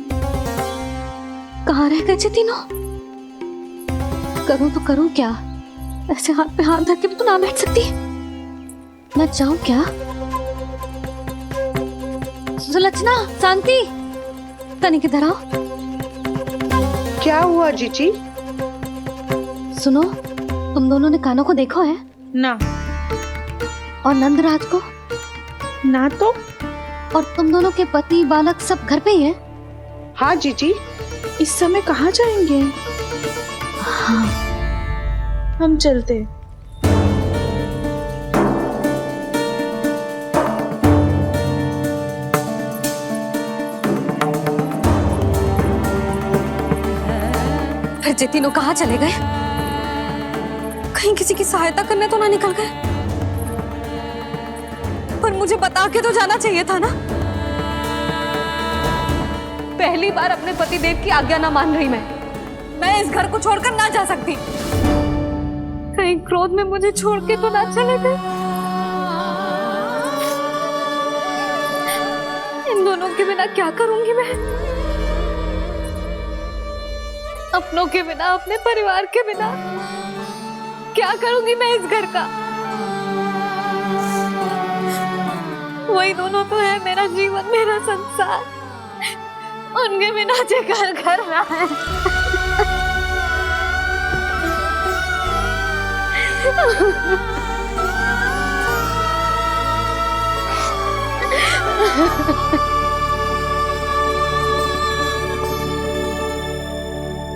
[SPEAKER 1] कहाँ रह गए तीनों? करूं तो करूं क्या? ऐसे हाथ पे हाथ धर के भी तो ना बैठ सकती। मैं जाऊं क्या? सुलक्षणा, शांति, तनिक इधर आओ।
[SPEAKER 15] क्या हुआ जीजी?
[SPEAKER 1] सुनो, तुम दोनों ने कान्हा को देखो है?
[SPEAKER 15] ना।
[SPEAKER 1] और नंदराज को?
[SPEAKER 15] ना तो।
[SPEAKER 1] और तुम दोनों के पति बालक सब घर पे ही हैं?
[SPEAKER 15] हाँ जीजी, इस समय कहाँ जाएंगे?
[SPEAKER 1] हाँ,
[SPEAKER 15] हम चलते।
[SPEAKER 1] फिर ये तीनों कहाँ चले गए? कहीं किसी की सहायता करने तो ना निकल गए? पर मुझे बता के तो जाना चाहिए था ना। पहली बार अपने पतिदेव की आज्ञा ना मान रही मैं इस घर को छोड़कर ना जा सकती। कहीं क्रोध में मुझे छोड़ के तो ना चले गए। इन दोनों के बिना क्या करूंगी मैं? अपनों के बिना, अपने परिवार के बिना क्या करूंगी मैं इस घर का? वही दोनों तो है मेरा जीवन, मेरा संसार। उनके बिना जे घर घर रहा है।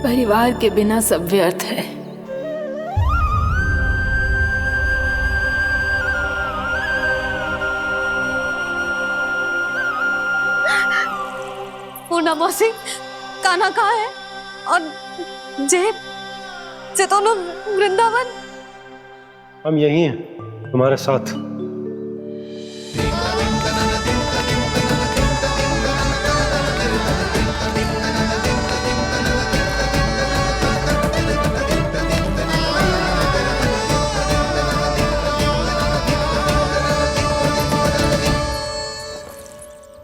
[SPEAKER 7] परिवार के बिना सब व्यर्थ है।
[SPEAKER 1] पूना मौसी, कान्हा कहाँ है? और जे दोनों वृंदावन?
[SPEAKER 4] हम यही हैं, तुम्हारे साथ।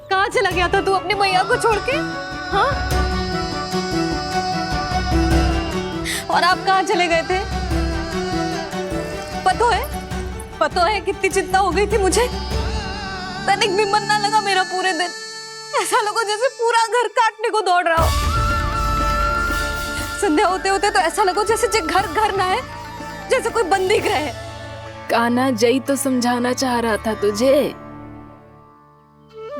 [SPEAKER 1] कहाँ चला गया था तू अपनी मैया को छोड़ के? हाँ? और आप कहाँ चले गए थे? पतो है कितनी चिंता हो गई थी मुझे। तनिक भी मन ना लगा मेरा पूरे दिन। ऐसा लगा जैसे पूरा घर काटने को दौड़ रहा हो। संध्या होते होते तो ऐसा लगा जैसे घर घर ना है, जैसे कोई बंदी गृह है।
[SPEAKER 7] कान्हा, जय तो समझाना चाह रहा था तुझे।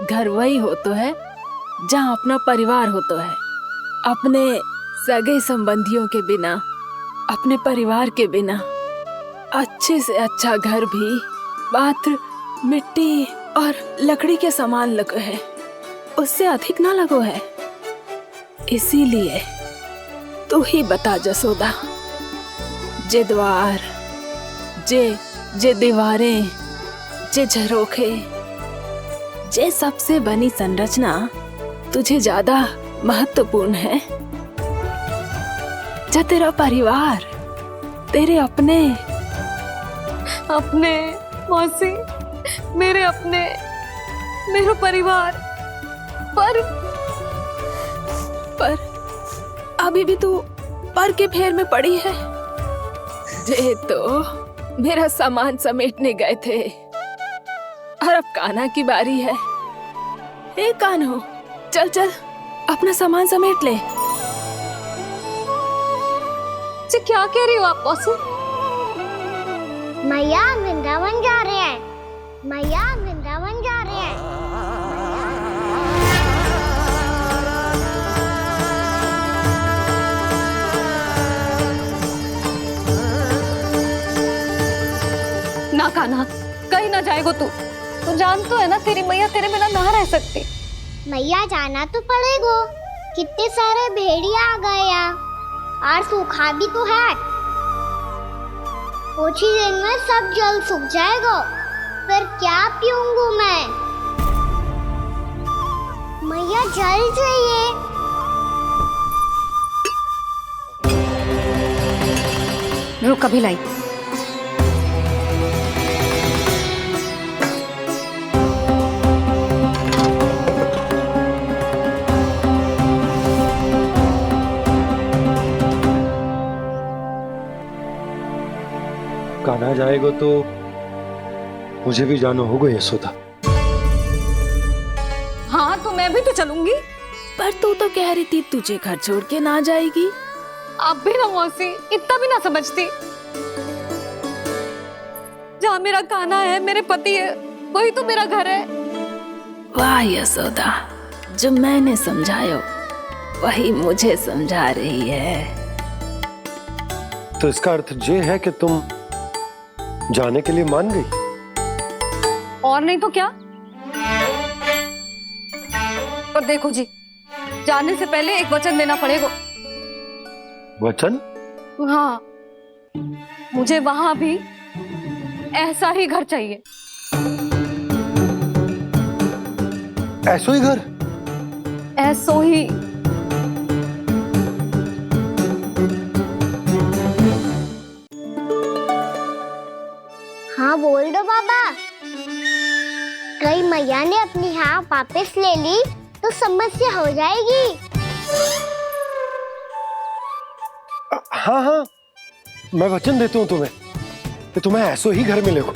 [SPEAKER 7] घर वही हो तो है जहाँ अपना परिवार हो तो है। अपने सगे संबंधियों के बिना, अपने परिवार के बिना अच्छे से अच्छा घर भी मात्र मिट्टी और लकड़ी के समान लगो है, उससे अधिक ना लगो है। इसीलिए तू ही बता जसोदा, जे द्वार, जे दीवारें, जे झरोखे, जे सबसे बनी संरचना तुझे ज्यादा महत्वपूर्ण है? जा तेरा परिवार, तेरे अपने
[SPEAKER 1] मौसी, मेरे अपने, मेरा परिवार। पर
[SPEAKER 7] अभी भी तू पर के फेर में पड़ी है। जे तो मेरा सामान समेटने गए थे और अब कान्हा की बारी है। ए कान्हो, चल चल अपना सामान समेट ले।
[SPEAKER 1] क्या कह रही हो आप मौसी?
[SPEAKER 3] मैया वृंदावन जा रहे हैं। मैया वृंदावन जा रहे हैं।
[SPEAKER 1] ना कान्हा, कहीं ना जाएगो तू। तू जान तो है ना तेरी मैया तेरे बिना ना रह सकती।
[SPEAKER 3] मैया जाना तो पड़ेगा। कितने सारे भेड़िया आ गए यहाँ, और सूखा भी तो है। कुछ ही दिन में सब जल सूख जाएगा, फिर क्या पीऊंगा मैं? मैया जल चाहिए।
[SPEAKER 1] रुक, अभी लाई।
[SPEAKER 4] कान्हा जाएगा तो मुझे भी जाना होगा यशोदा।
[SPEAKER 1] हाँ, तो मैं भी तो चलूंगी।
[SPEAKER 7] पर तू तो कह रही थी तुझे घर छोड़ के ना जाएगी।
[SPEAKER 1] आप भी ना मौसी, इतना भी ना समझती। जहाँ मेरा कान्हा है, मेरे पति है, वही तो मेरा घर है।
[SPEAKER 7] वाह यशोदा, जो मैंने समझायो वही मुझे समझा रही है।
[SPEAKER 4] तो इसका अर्थ ये है कि तुम जाने के लिए मान गई?
[SPEAKER 1] और नहीं तो क्या। और देखो जी, जाने से पहले एक वचन देना पड़ेगा।
[SPEAKER 4] वचन?
[SPEAKER 1] हाँ, मुझे वहां भी ऐसा ही घर चाहिए।
[SPEAKER 4] ऐसा ही घर?
[SPEAKER 1] ऐसो ही।
[SPEAKER 3] हाँ बोल दो बाबा। कहीं मैया ने अपनी हाँ वापस ले ली तो समस्या हो जाएगी।
[SPEAKER 4] हाँ हाँ, मैं वचन देता हूँ तुम्हें कि तुम्हें ऐसो ही घर मिलेगा।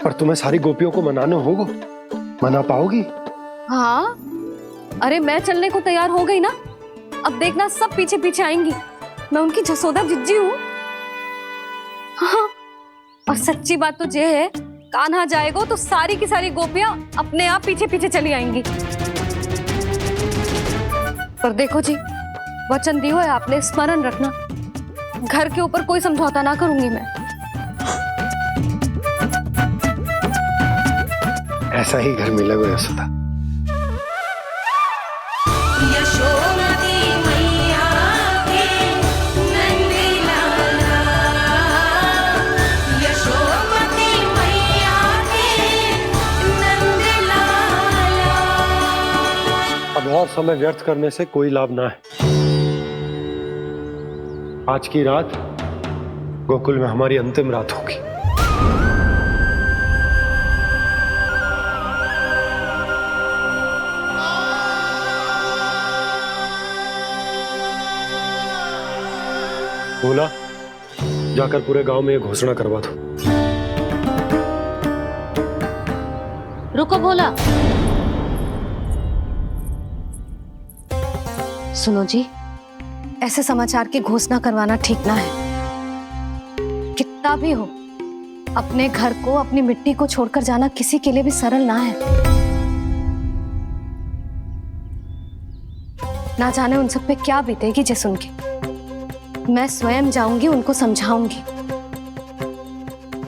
[SPEAKER 4] पर तुम्हें सारी गोपियों को मनाना होगा, मना पाओगी?
[SPEAKER 1] हाँ, अरे मैं चलने को तैयार हो गई ना, अब देखना सब पीछे पीछे आएंगी। मैं उनकी जसोदा जिज्जी हूँ। हाँ, और सच्ची बात तो ये है, कान्हा जाएगा तो सारी की सारी गोपियां अपने आप पीछे पीछे चली आएंगी। पर देखो जी, वचन दियो है आपने, स्मरण रखना, घर के ऊपर कोई समझौता ना करूंगी मैं।
[SPEAKER 4] ऐसा ही घर मिलेगा यशोदा। अब और समय व्यर्थ करने से कोई लाभ ना है। आज की रात गोकुल में हमारी अंतिम रात होगी। भोला, जाकर पूरे गांव में ये घोषणा करवा दो।
[SPEAKER 1] रुको भोला। सुनो जी, ऐसे समाचार की घोषणा करवाना ठीक ना है। कितना भी हो, अपने घर को, अपनी मिट्टी को छोड़कर जाना किसी के लिए भी सरल ना है। ना जाने उन सब पे क्या बीतेगी जे सुन के। मैं स्वयं जाऊंगी, उनको समझाऊंगी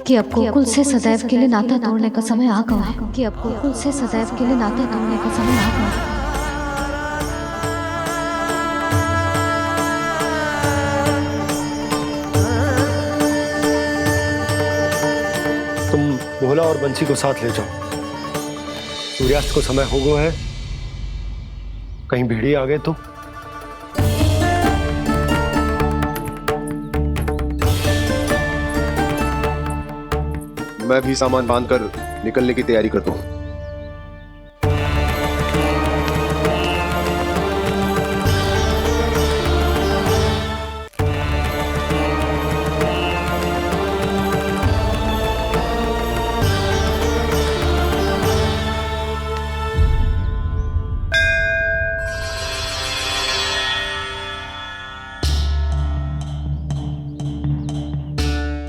[SPEAKER 1] कि अब गोकुल से सदैव के लिए नाता तोड़ने का समय आ गया है। कि अब गोकुल से सदैव के लिए नाता तोड़ने का समय आ गया है।
[SPEAKER 4] तुम भोला और बंसी को साथ ले जाओ। सूर्यास्त को समय हो गया है, कहीं भेड़िए आ गए तो।
[SPEAKER 5] मैं भी सामान बांधकर निकलने की तैयारी करता हूँ।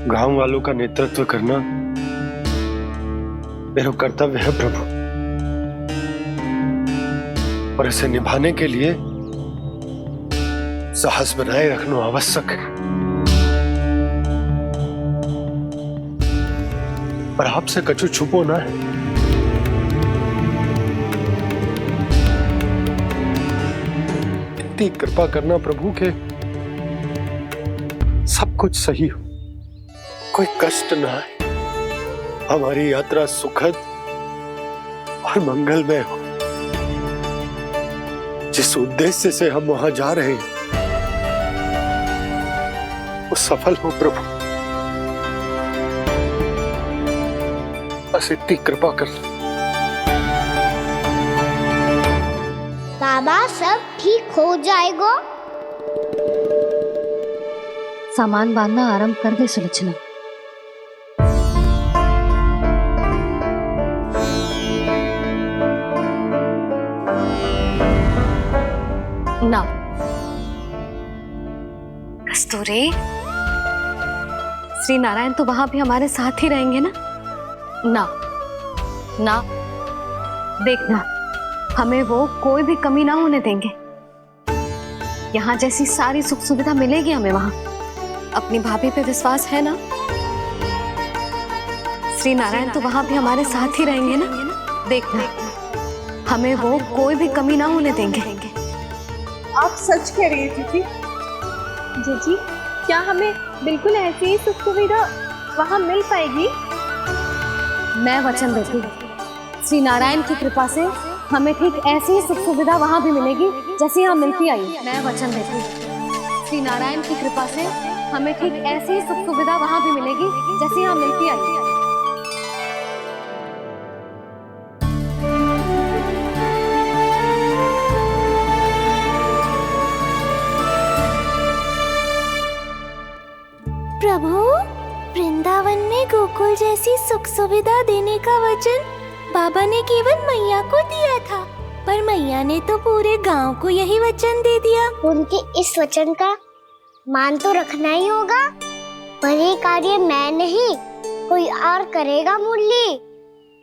[SPEAKER 4] गांव वालों का नेतृत्व करना मेरा कर्तव्य है प्रभु, और इसे निभाने के लिए साहस बनाए रखना आवश्यक है। पर आपसे कछु छुपो ना है। इतनी कृपा करना प्रभु के सब कुछ सही हो, कोई कष्ट ना है, हमारी यात्रा सुखद और मंगलमय हो। जिस उद्देश्य से हम वहां जा रहे हैं वो सफल हो प्रभु, बस इतनी कृपा कर।
[SPEAKER 3] बाबा सब ठीक हो जाएगा।
[SPEAKER 1] सामान बांधना आरंभ कर दे सुलोचना। ना कस्तूरी, श्री नारायण तो वहां भी हमारे साथ ही रहेंगे ना? ना ना, देखना, हमें वो कोई भी कमी ना होने देंगे। यहाँ जैसी सारी सुख सुविधा मिलेगी हमें वहां। अपनी भाभी पे विश्वास है ना? श्री नारायण तो वहां भी हमारे साथ ही रहेंगे ना? देखना, हमें वो कोई भी कमी ना होने देंगे।
[SPEAKER 15] आप सच कह रही है जीजी। जीजी, क्या हमें बिल्कुल ऐसी ही सुख सुविधा वहाँ मिल पाएगी?
[SPEAKER 1] मैं वचन देती हूँ, श्री नारायण की कृपा से हमें ठीक ऐसी ही सुख सुविधा वहाँ भी मिलेगी जैसी यहाँ मिलती आई। मैं वचन देती हूँ, श्री नारायण की कृपा से हमें ठीक ऐसी ही सुख सुविधा वहाँ भी मिलेगी जैसी यहाँ मिलती आई।
[SPEAKER 3] प्रभु, वृंदावन में गोकुल जैसी सुख सुविधा देने का वचन बाबा ने केवल मैया को दिया था, पर मैया ने तो पूरे गांव को यही वचन दे दिया। उनके इस वचन का मान तो रखना ही होगा, पर ये कार्य मैं नहीं कोई और करेगा। मुरली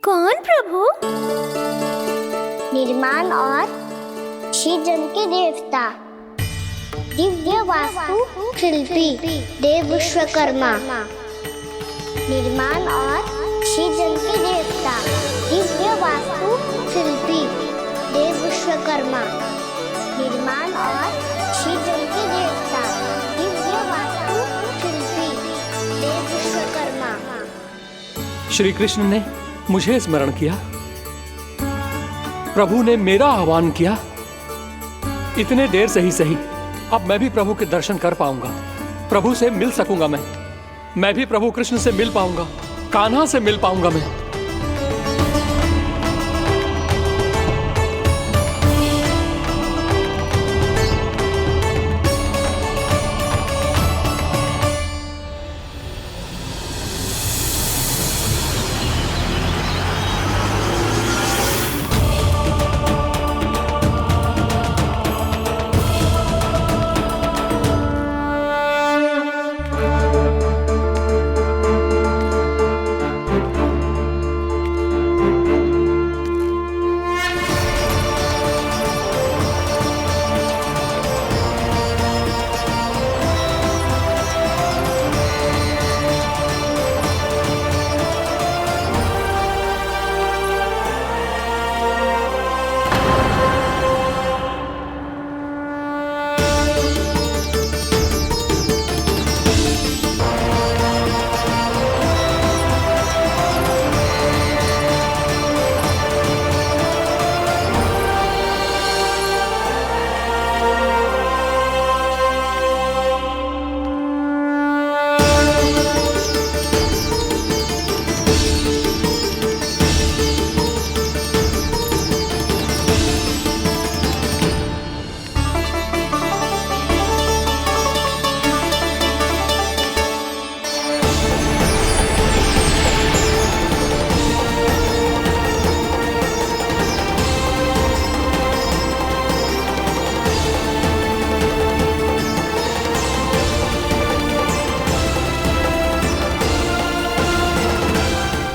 [SPEAKER 3] कौन प्रभु? निर्माण और सृजन के देवता, दिव्य वास्तु शिल्पी देव विश्वकर्मा। निर्माण और सृजन के देवता, दिव्य वास्तु शिल्पी देव विश्वकर्मा। निर्माण और सृजन के देवता, दिव्य वास्तु शिल्पी देव विश्वकर्मा।
[SPEAKER 12] श्री कृष्ण ने मुझे स्मरण किया, प्रभु ने मेरा आह्वान किया। इतने देर से ही सही, अब मैं भी प्रभु के दर्शन कर पाऊंगा, प्रभु से मिल सकूंगा। मैं भी प्रभु कृष्ण से मिल पाऊंगा, कान्हा से मिल पाऊंगा मैं।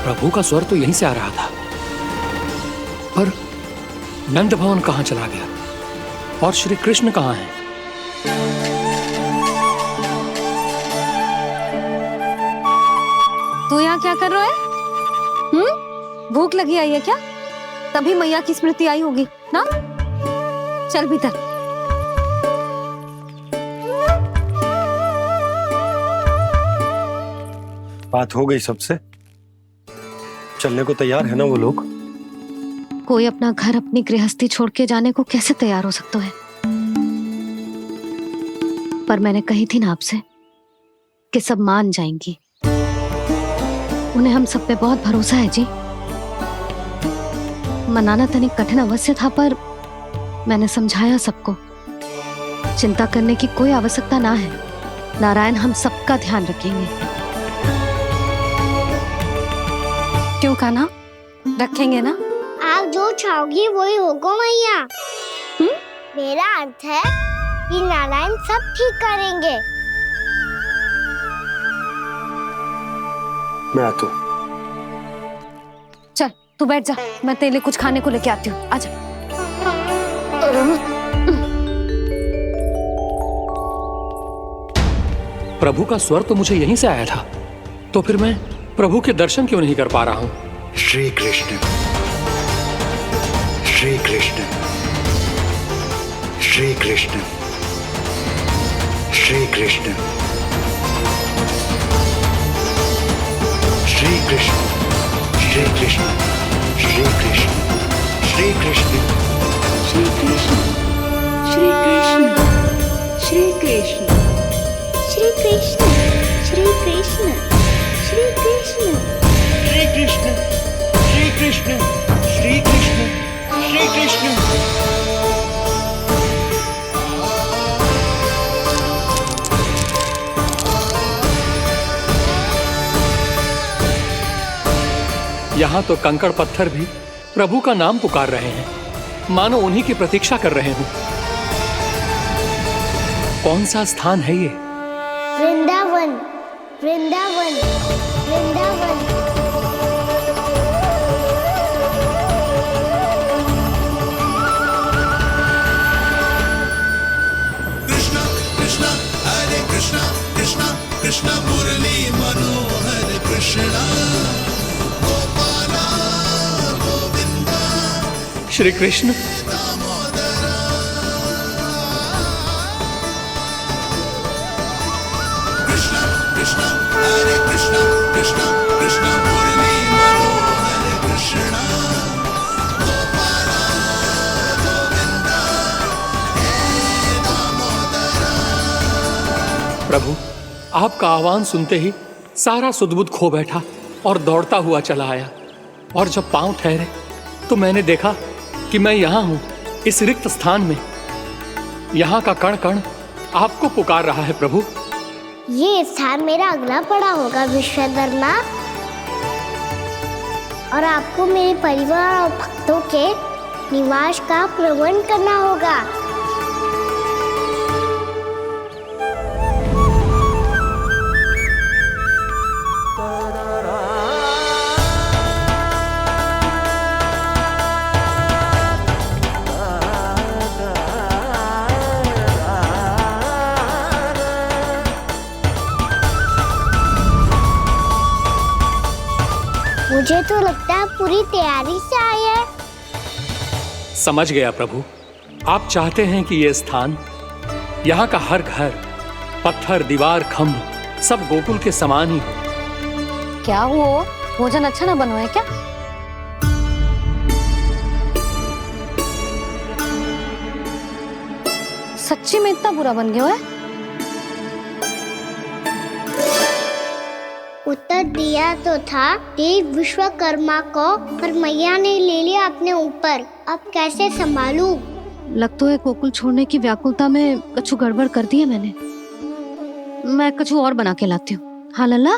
[SPEAKER 12] प्रभु का स्वर तो यहीं से आ रहा था, पर नंद भवन कहां चला गया और श्री कृष्ण कहां हैं?
[SPEAKER 1] तू यहाँ क्या कर रहा है? भूख लगी आई है क्या? तभी मैया की स्मृति आई होगी ना? चल भीतर।
[SPEAKER 4] बात हो गई सबसे? चलने को तैयार है ना वो लोग?
[SPEAKER 1] कोई अपना घर अपनी गृहस्थी छोड़ के जाने को कैसे तैयार हो सकता है? पर मैंने कही थी ना आपसे कि सब मान जाएंगी। उन्हें हम सब पे बहुत भरोसा है जी। मनाना तनिक कठिन अवश्य था, पर मैंने समझाया सबको। चिंता करने की कोई आवश्यकता ना है, नारायण हम सबका ध्यान रखेंगे। क्यों कान्हा, रखेंगे ना?
[SPEAKER 3] आप जो चाहोगी वही होगा मैया। मेरा अर्थ है कि नारायण सब ठीक करेंगे।
[SPEAKER 5] मैं आता हूँ।
[SPEAKER 1] चल तू बैठ जा, मैं तेरे लिए कुछ खाने को लेके आती हूँ। आजा।
[SPEAKER 12] प्रभु का स्वर तो मुझे यहीं से आया था, तो फिर मैं प्रभु के दर्शन क्यों नहीं कर पा रहा हूँ?
[SPEAKER 6] श्री कृष्ण, श्री कृष्ण, श्री कृष्ण, श्री कृष्ण, श्री कृष्ण, श्री कृष्ण श्री कृष्ण श्री कृष्ण
[SPEAKER 7] श्री कृष्ण श्री कृष्ण श्री कृष्ण
[SPEAKER 3] श्री कृष्ण श्री कृष्ण श्री कृष्ण
[SPEAKER 6] श्री कृष्ण श्री कृष्ण श्री कृष्ण श्री कृष्ण।
[SPEAKER 12] यहाँ तो कंकड़ पत्थर भी प्रभु का नाम पुकार रहे हैं, मानो उन्हीं की प्रतीक्षा कर रहे हों। कौन सा स्थान है ये?
[SPEAKER 3] वृंदावन वृंदावन वृंदावन।
[SPEAKER 10] कृष्ण कृष्ण हरे कृष्ण कृष्ण कृष्ण मुरली मनोहर कृष्ण गोपाला गोविंदा
[SPEAKER 12] श्री कृष्ण।
[SPEAKER 10] कृष्ण कृष्ण हरे कृष्ण कृष्ण कृष्ण मुरली मनोहर कृष्ण गोपाला गोविंदा हे दामोदरा।
[SPEAKER 12] प्रभु, आपका आह्वान सुनते ही सारा सुध-बुध खो बैठा और दौड़ता हुआ चला आया। और जब पांव ठहरे तो मैंने देखा कि मैं यहाँ हूँ, इस रिक्त स्थान में। यहाँ का कण कण आपको पुकार रहा है प्रभु।
[SPEAKER 3] ये स्थान मेरा अगला पड़ा होगा विश्वकर्मा, और आपको मेरे परिवार और भक्तों के निवास का प्रबंध करना होगा। मुझे तो लगता है पूरी तैयारी से आए हैं।
[SPEAKER 12] समझ गया प्रभु, आप चाहते हैं कि ये स्थान, यहाँ का हर घर, पत्थर, दीवार, खम्भ सब गोकुल के समान ही हो।
[SPEAKER 1] क्या हुआ? भोजन अच्छा ना बनो है क्या? सच्ची में इतना बुरा बन गया है?
[SPEAKER 3] उत्तर दिया तो था देव विश्वकर्मा को, पर मैया ने ले लिया अपने ऊपर। अब कैसे संभालूं?
[SPEAKER 1] लग तो है गोकुल छोड़ने की व्याकुलता में कछु गड़बड़ कर दी है मैंने। मैं कछु और बना के लाती हूँ। हाँ लल्ला?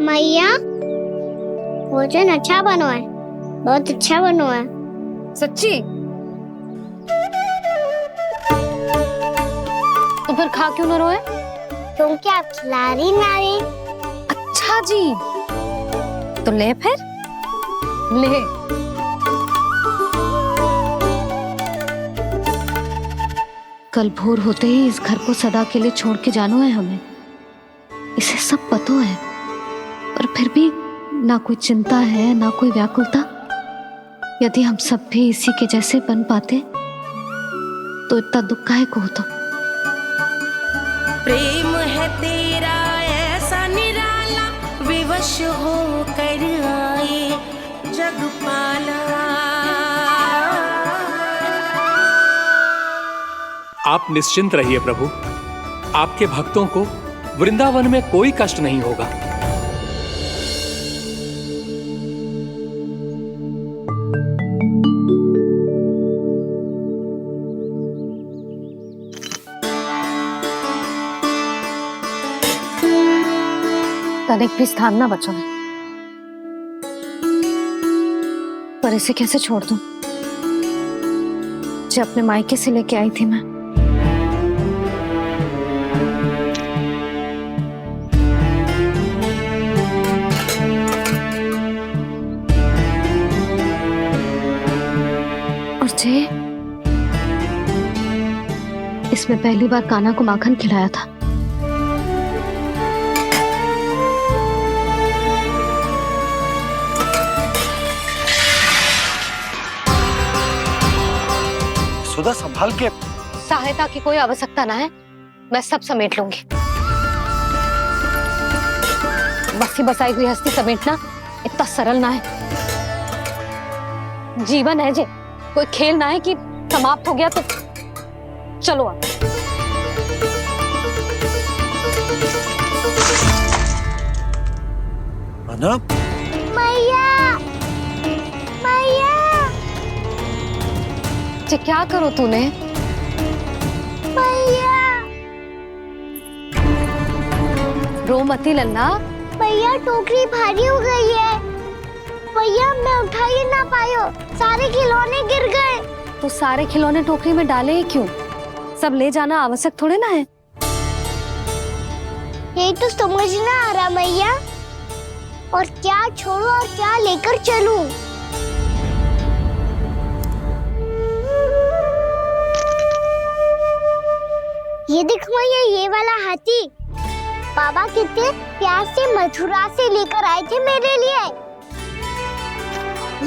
[SPEAKER 3] मैया, भोजन अच्छा बनो है, बहुत अच्छा बनो है।
[SPEAKER 1] सच्ची? तो फिर खा क्यों न रोए?
[SPEAKER 3] क्योंकि आप खिला रही नारी।
[SPEAKER 1] अच्छा जी, तो ले फिर ले। कल भोर होते ही इस घर को सदा के लिए छोड़ के जाना है हमें। इसे सब पता है, पर फिर भी ना कोई चिंता है ना कोई व्याकुलता। यदि हम सब भी इसी के जैसे बन पाते तो इतना दुख काहे को होता।
[SPEAKER 16] प्रेम है तेरा ऐसा निराला, विवश हो कर आए जगपाला।
[SPEAKER 12] आप निश्चिंत रहिए प्रभु, आपके भक्तों को वृंदावन में कोई कष्ट नहीं होगा।
[SPEAKER 1] तनिक भी स्थान ना बचो है, पर इसे कैसे छोड़ दूं? जो अपने मायके से लेके आई थी मैं। और जे इसमें पहली बार कान्हा को माखन खिलाया था।
[SPEAKER 5] सुधा संभाल के।
[SPEAKER 1] सहायता की कोई आवश्यकता ना है, मैं सब समेट लूंगी। बसी बसाई हुई हस्ती समेटना इतना सरल ना है। जीवन है जे, कोई खेल ना है कि समाप्त हो गया तो चलो आप।
[SPEAKER 4] अना,
[SPEAKER 3] मैया मैया
[SPEAKER 1] जे क्या करो तूने?
[SPEAKER 3] मैया
[SPEAKER 1] रो मती लल्ला।
[SPEAKER 3] भैया टोकरी भारी हो गई है। भैया मैं उठा ही ना पायो, सारे खिलौने गिर गए।
[SPEAKER 1] तो सारे खिलौने टोकरी में डाले ही क्यों? सब ले जाना आवश्यक थोड़े ना है।
[SPEAKER 3] यही तो समझ ना आ रहा मैया, और क्या छोड़ू और क्या लेकर चलूं? ये देख मैया, ये वाला हाथी बाबा कितने प्यार से मथुरा से लेकर आए थे मेरे लिए।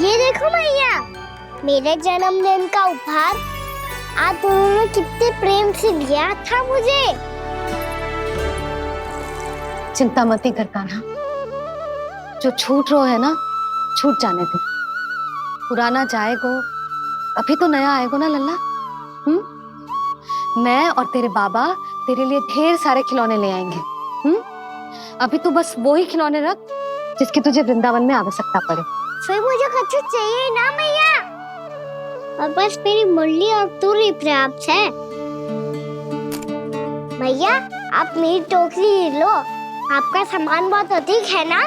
[SPEAKER 3] ये देखो मैया, मेरे जन्मदिन का उपहार आप उन्होंने कितने प्रेम से दिया था मुझे।
[SPEAKER 1] चिंता मत कर कान्हा, जो छूट रो है ना छूट जाने दे। पुराना जाएगो, अभी तो नया आएगो ना लल्ला। मैं और तेरे बाबा तेरे लिए ढेर सारे खिलौने ले आएंगे। अभी तू बस वो ही खिलौने रख जिसकी तुझे वृंदावन में आवश्यकता पड़े।
[SPEAKER 3] फिर मुझे कुछ चाहिए ना मैया, और बस मेरी मुरली और तुरी पर्याप्त है। भैया आप मेरी टोकरी लो, आपका सामान बहुत अधिक है ना।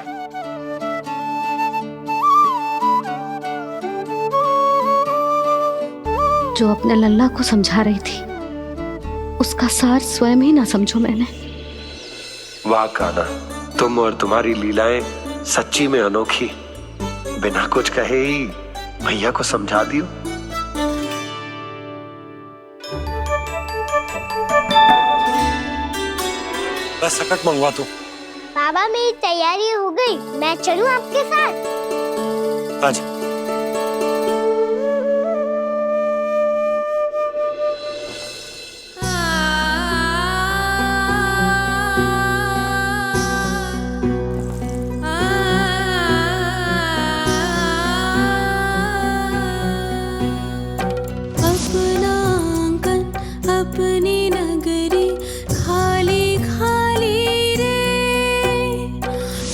[SPEAKER 1] जो अपने लल्ला को समझा रही थी उसका सार स्वयं ही ना समझो मैंने।
[SPEAKER 13] वाह कान्हा, तुम और तुम्हारी लीलाएं सच्ची में अनोखी। बिना कुछ कहे ही भैया को समझा दियो।
[SPEAKER 4] बस सकट मंगवा तू।
[SPEAKER 3] बाबा मेरी तैयारी हो गई, मैं चलूं आपके साथ?
[SPEAKER 4] आजा।
[SPEAKER 16] अपना आंगन अपनी नगरी खाली खाली रे,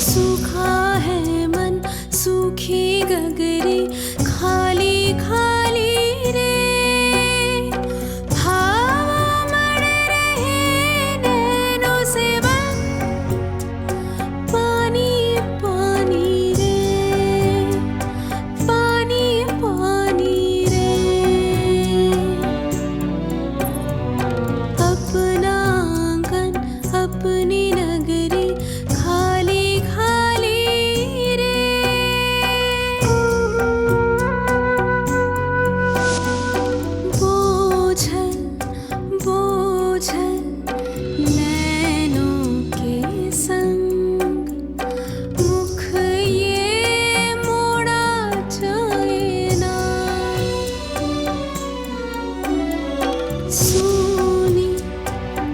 [SPEAKER 16] सूखा है मन सूखी गगरी खाली खाली रे, हवा मर रहे नैनों से बन पानी पानी रे, पानी पानी रे। अपना आंगन अपनी नगरी खाली खाली रे, बोझल बोझल नैनों के संग मुख ये मोड़ा जाए ना, सूनी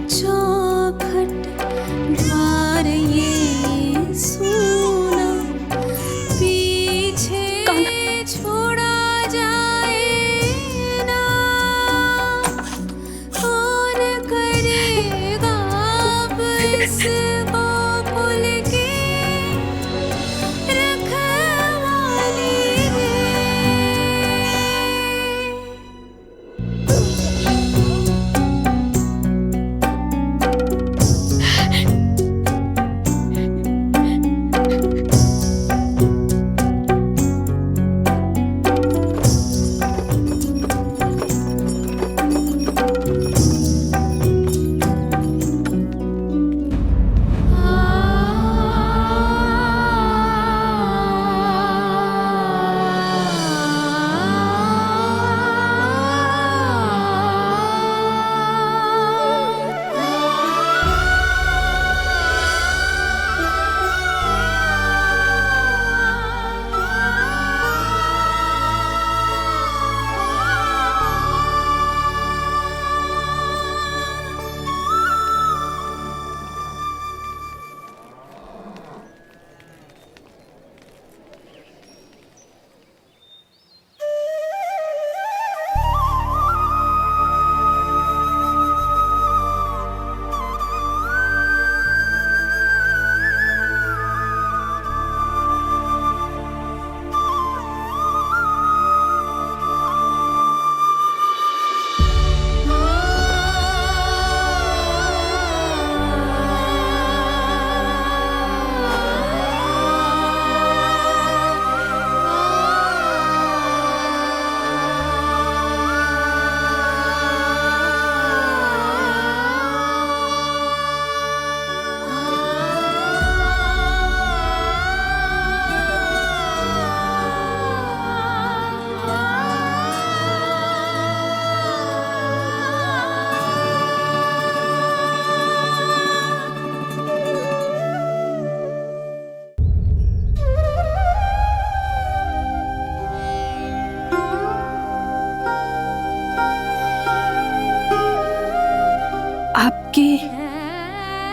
[SPEAKER 16] चौखट द्वार ये सूना पीछे छोड़ा जाए ना, कौन करेगा अब इस गोकुल की रखवाली रे। आ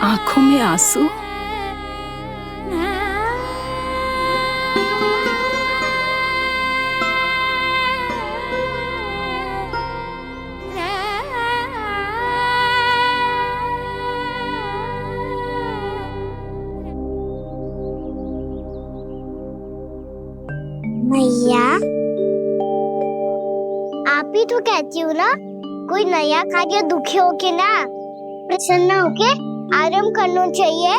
[SPEAKER 7] आंखों में आंसू।
[SPEAKER 3] मैया, आप ही तो कहती हो ना, कोई नया कार्य दुखी होके ना प्रसन्न होके आराम करना चाहिए।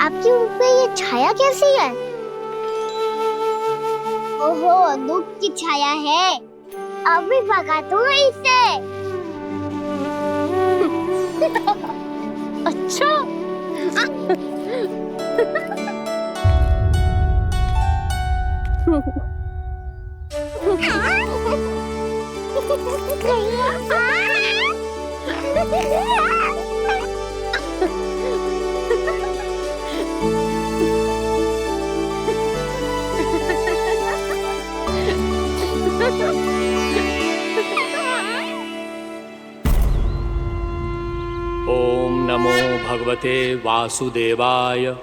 [SPEAKER 3] आपके मुंह पे ये छाया कैसी है? ओहो, दुख की छाया है। अभी भगा दो इसे।
[SPEAKER 1] अच्छा।
[SPEAKER 12] ओम नमो भगवते वासुदेवाय।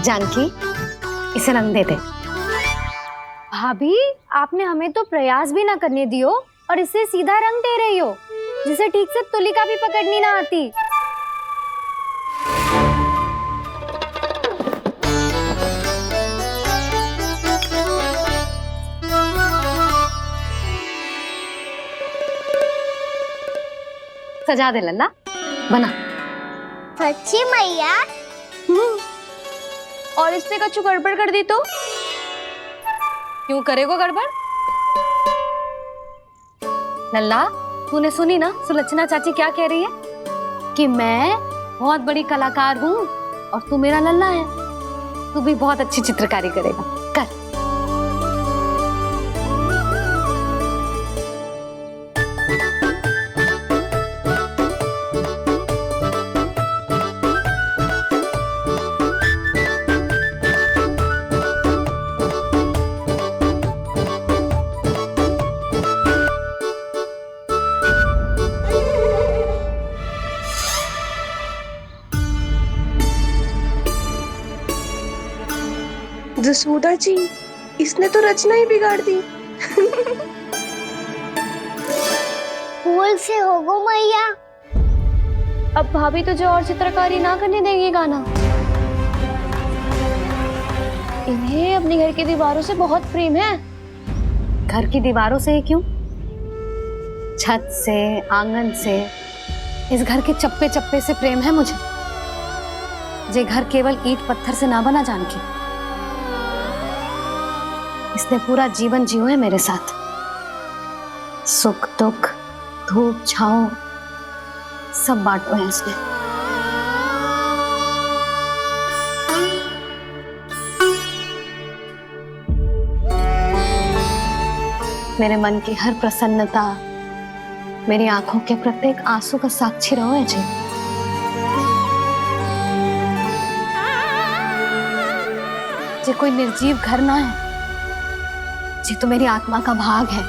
[SPEAKER 1] जानकी, इसे रंग दे दे।
[SPEAKER 2] भाभी, आपने हमें तो प्रयास भी ना करने दियो और इसे सीधा रंग दे रही हो, जिसे ठीक से तुलिका भी पकड़नी ना आती।
[SPEAKER 1] सजा दे लल्ला, बना।
[SPEAKER 3] सच्ची मैया?
[SPEAKER 2] और इसने कछु गड़बड़ कर दी तो?
[SPEAKER 1] क्यों करेगो गड़बड़? लल्ला, तूने सुनी ना सुलक्षणा चाची क्या कह रही है? कि मैं बहुत बड़ी कलाकार हूँ और तू मेरा लल्ला है। तू भी बहुत अच्छी चित्रकारी करेगा, कर।
[SPEAKER 15] जसोदा जी, इसने तो रचना ही बिगाड़ दी।
[SPEAKER 3] फूल से होगो मैया।
[SPEAKER 2] अब भाभी तुझे और चित्रकारी ना करने देंगे गाना। इन्हें अपने घर की दीवारों से बहुत प्रेम है।
[SPEAKER 1] घर की दीवारों से ही क्यों? छत से, आंगन से, इस घर के चप्पे चप्पे से प्रेम है मुझे। ये घर केवल ईंट पत्थर से ना बना जानकी। इसने पूरा जीवन जियो है मेरे साथ। सुख दुख, धूप छांव सब बांटो है इसने। मेरे मन की हर प्रसन्नता, मेरी आंखों के प्रत्येक आंसू का साक्षी रहो है जी। ये कोई निर्जीव घर ना है, ये तो मेरी आत्मा का भाग है।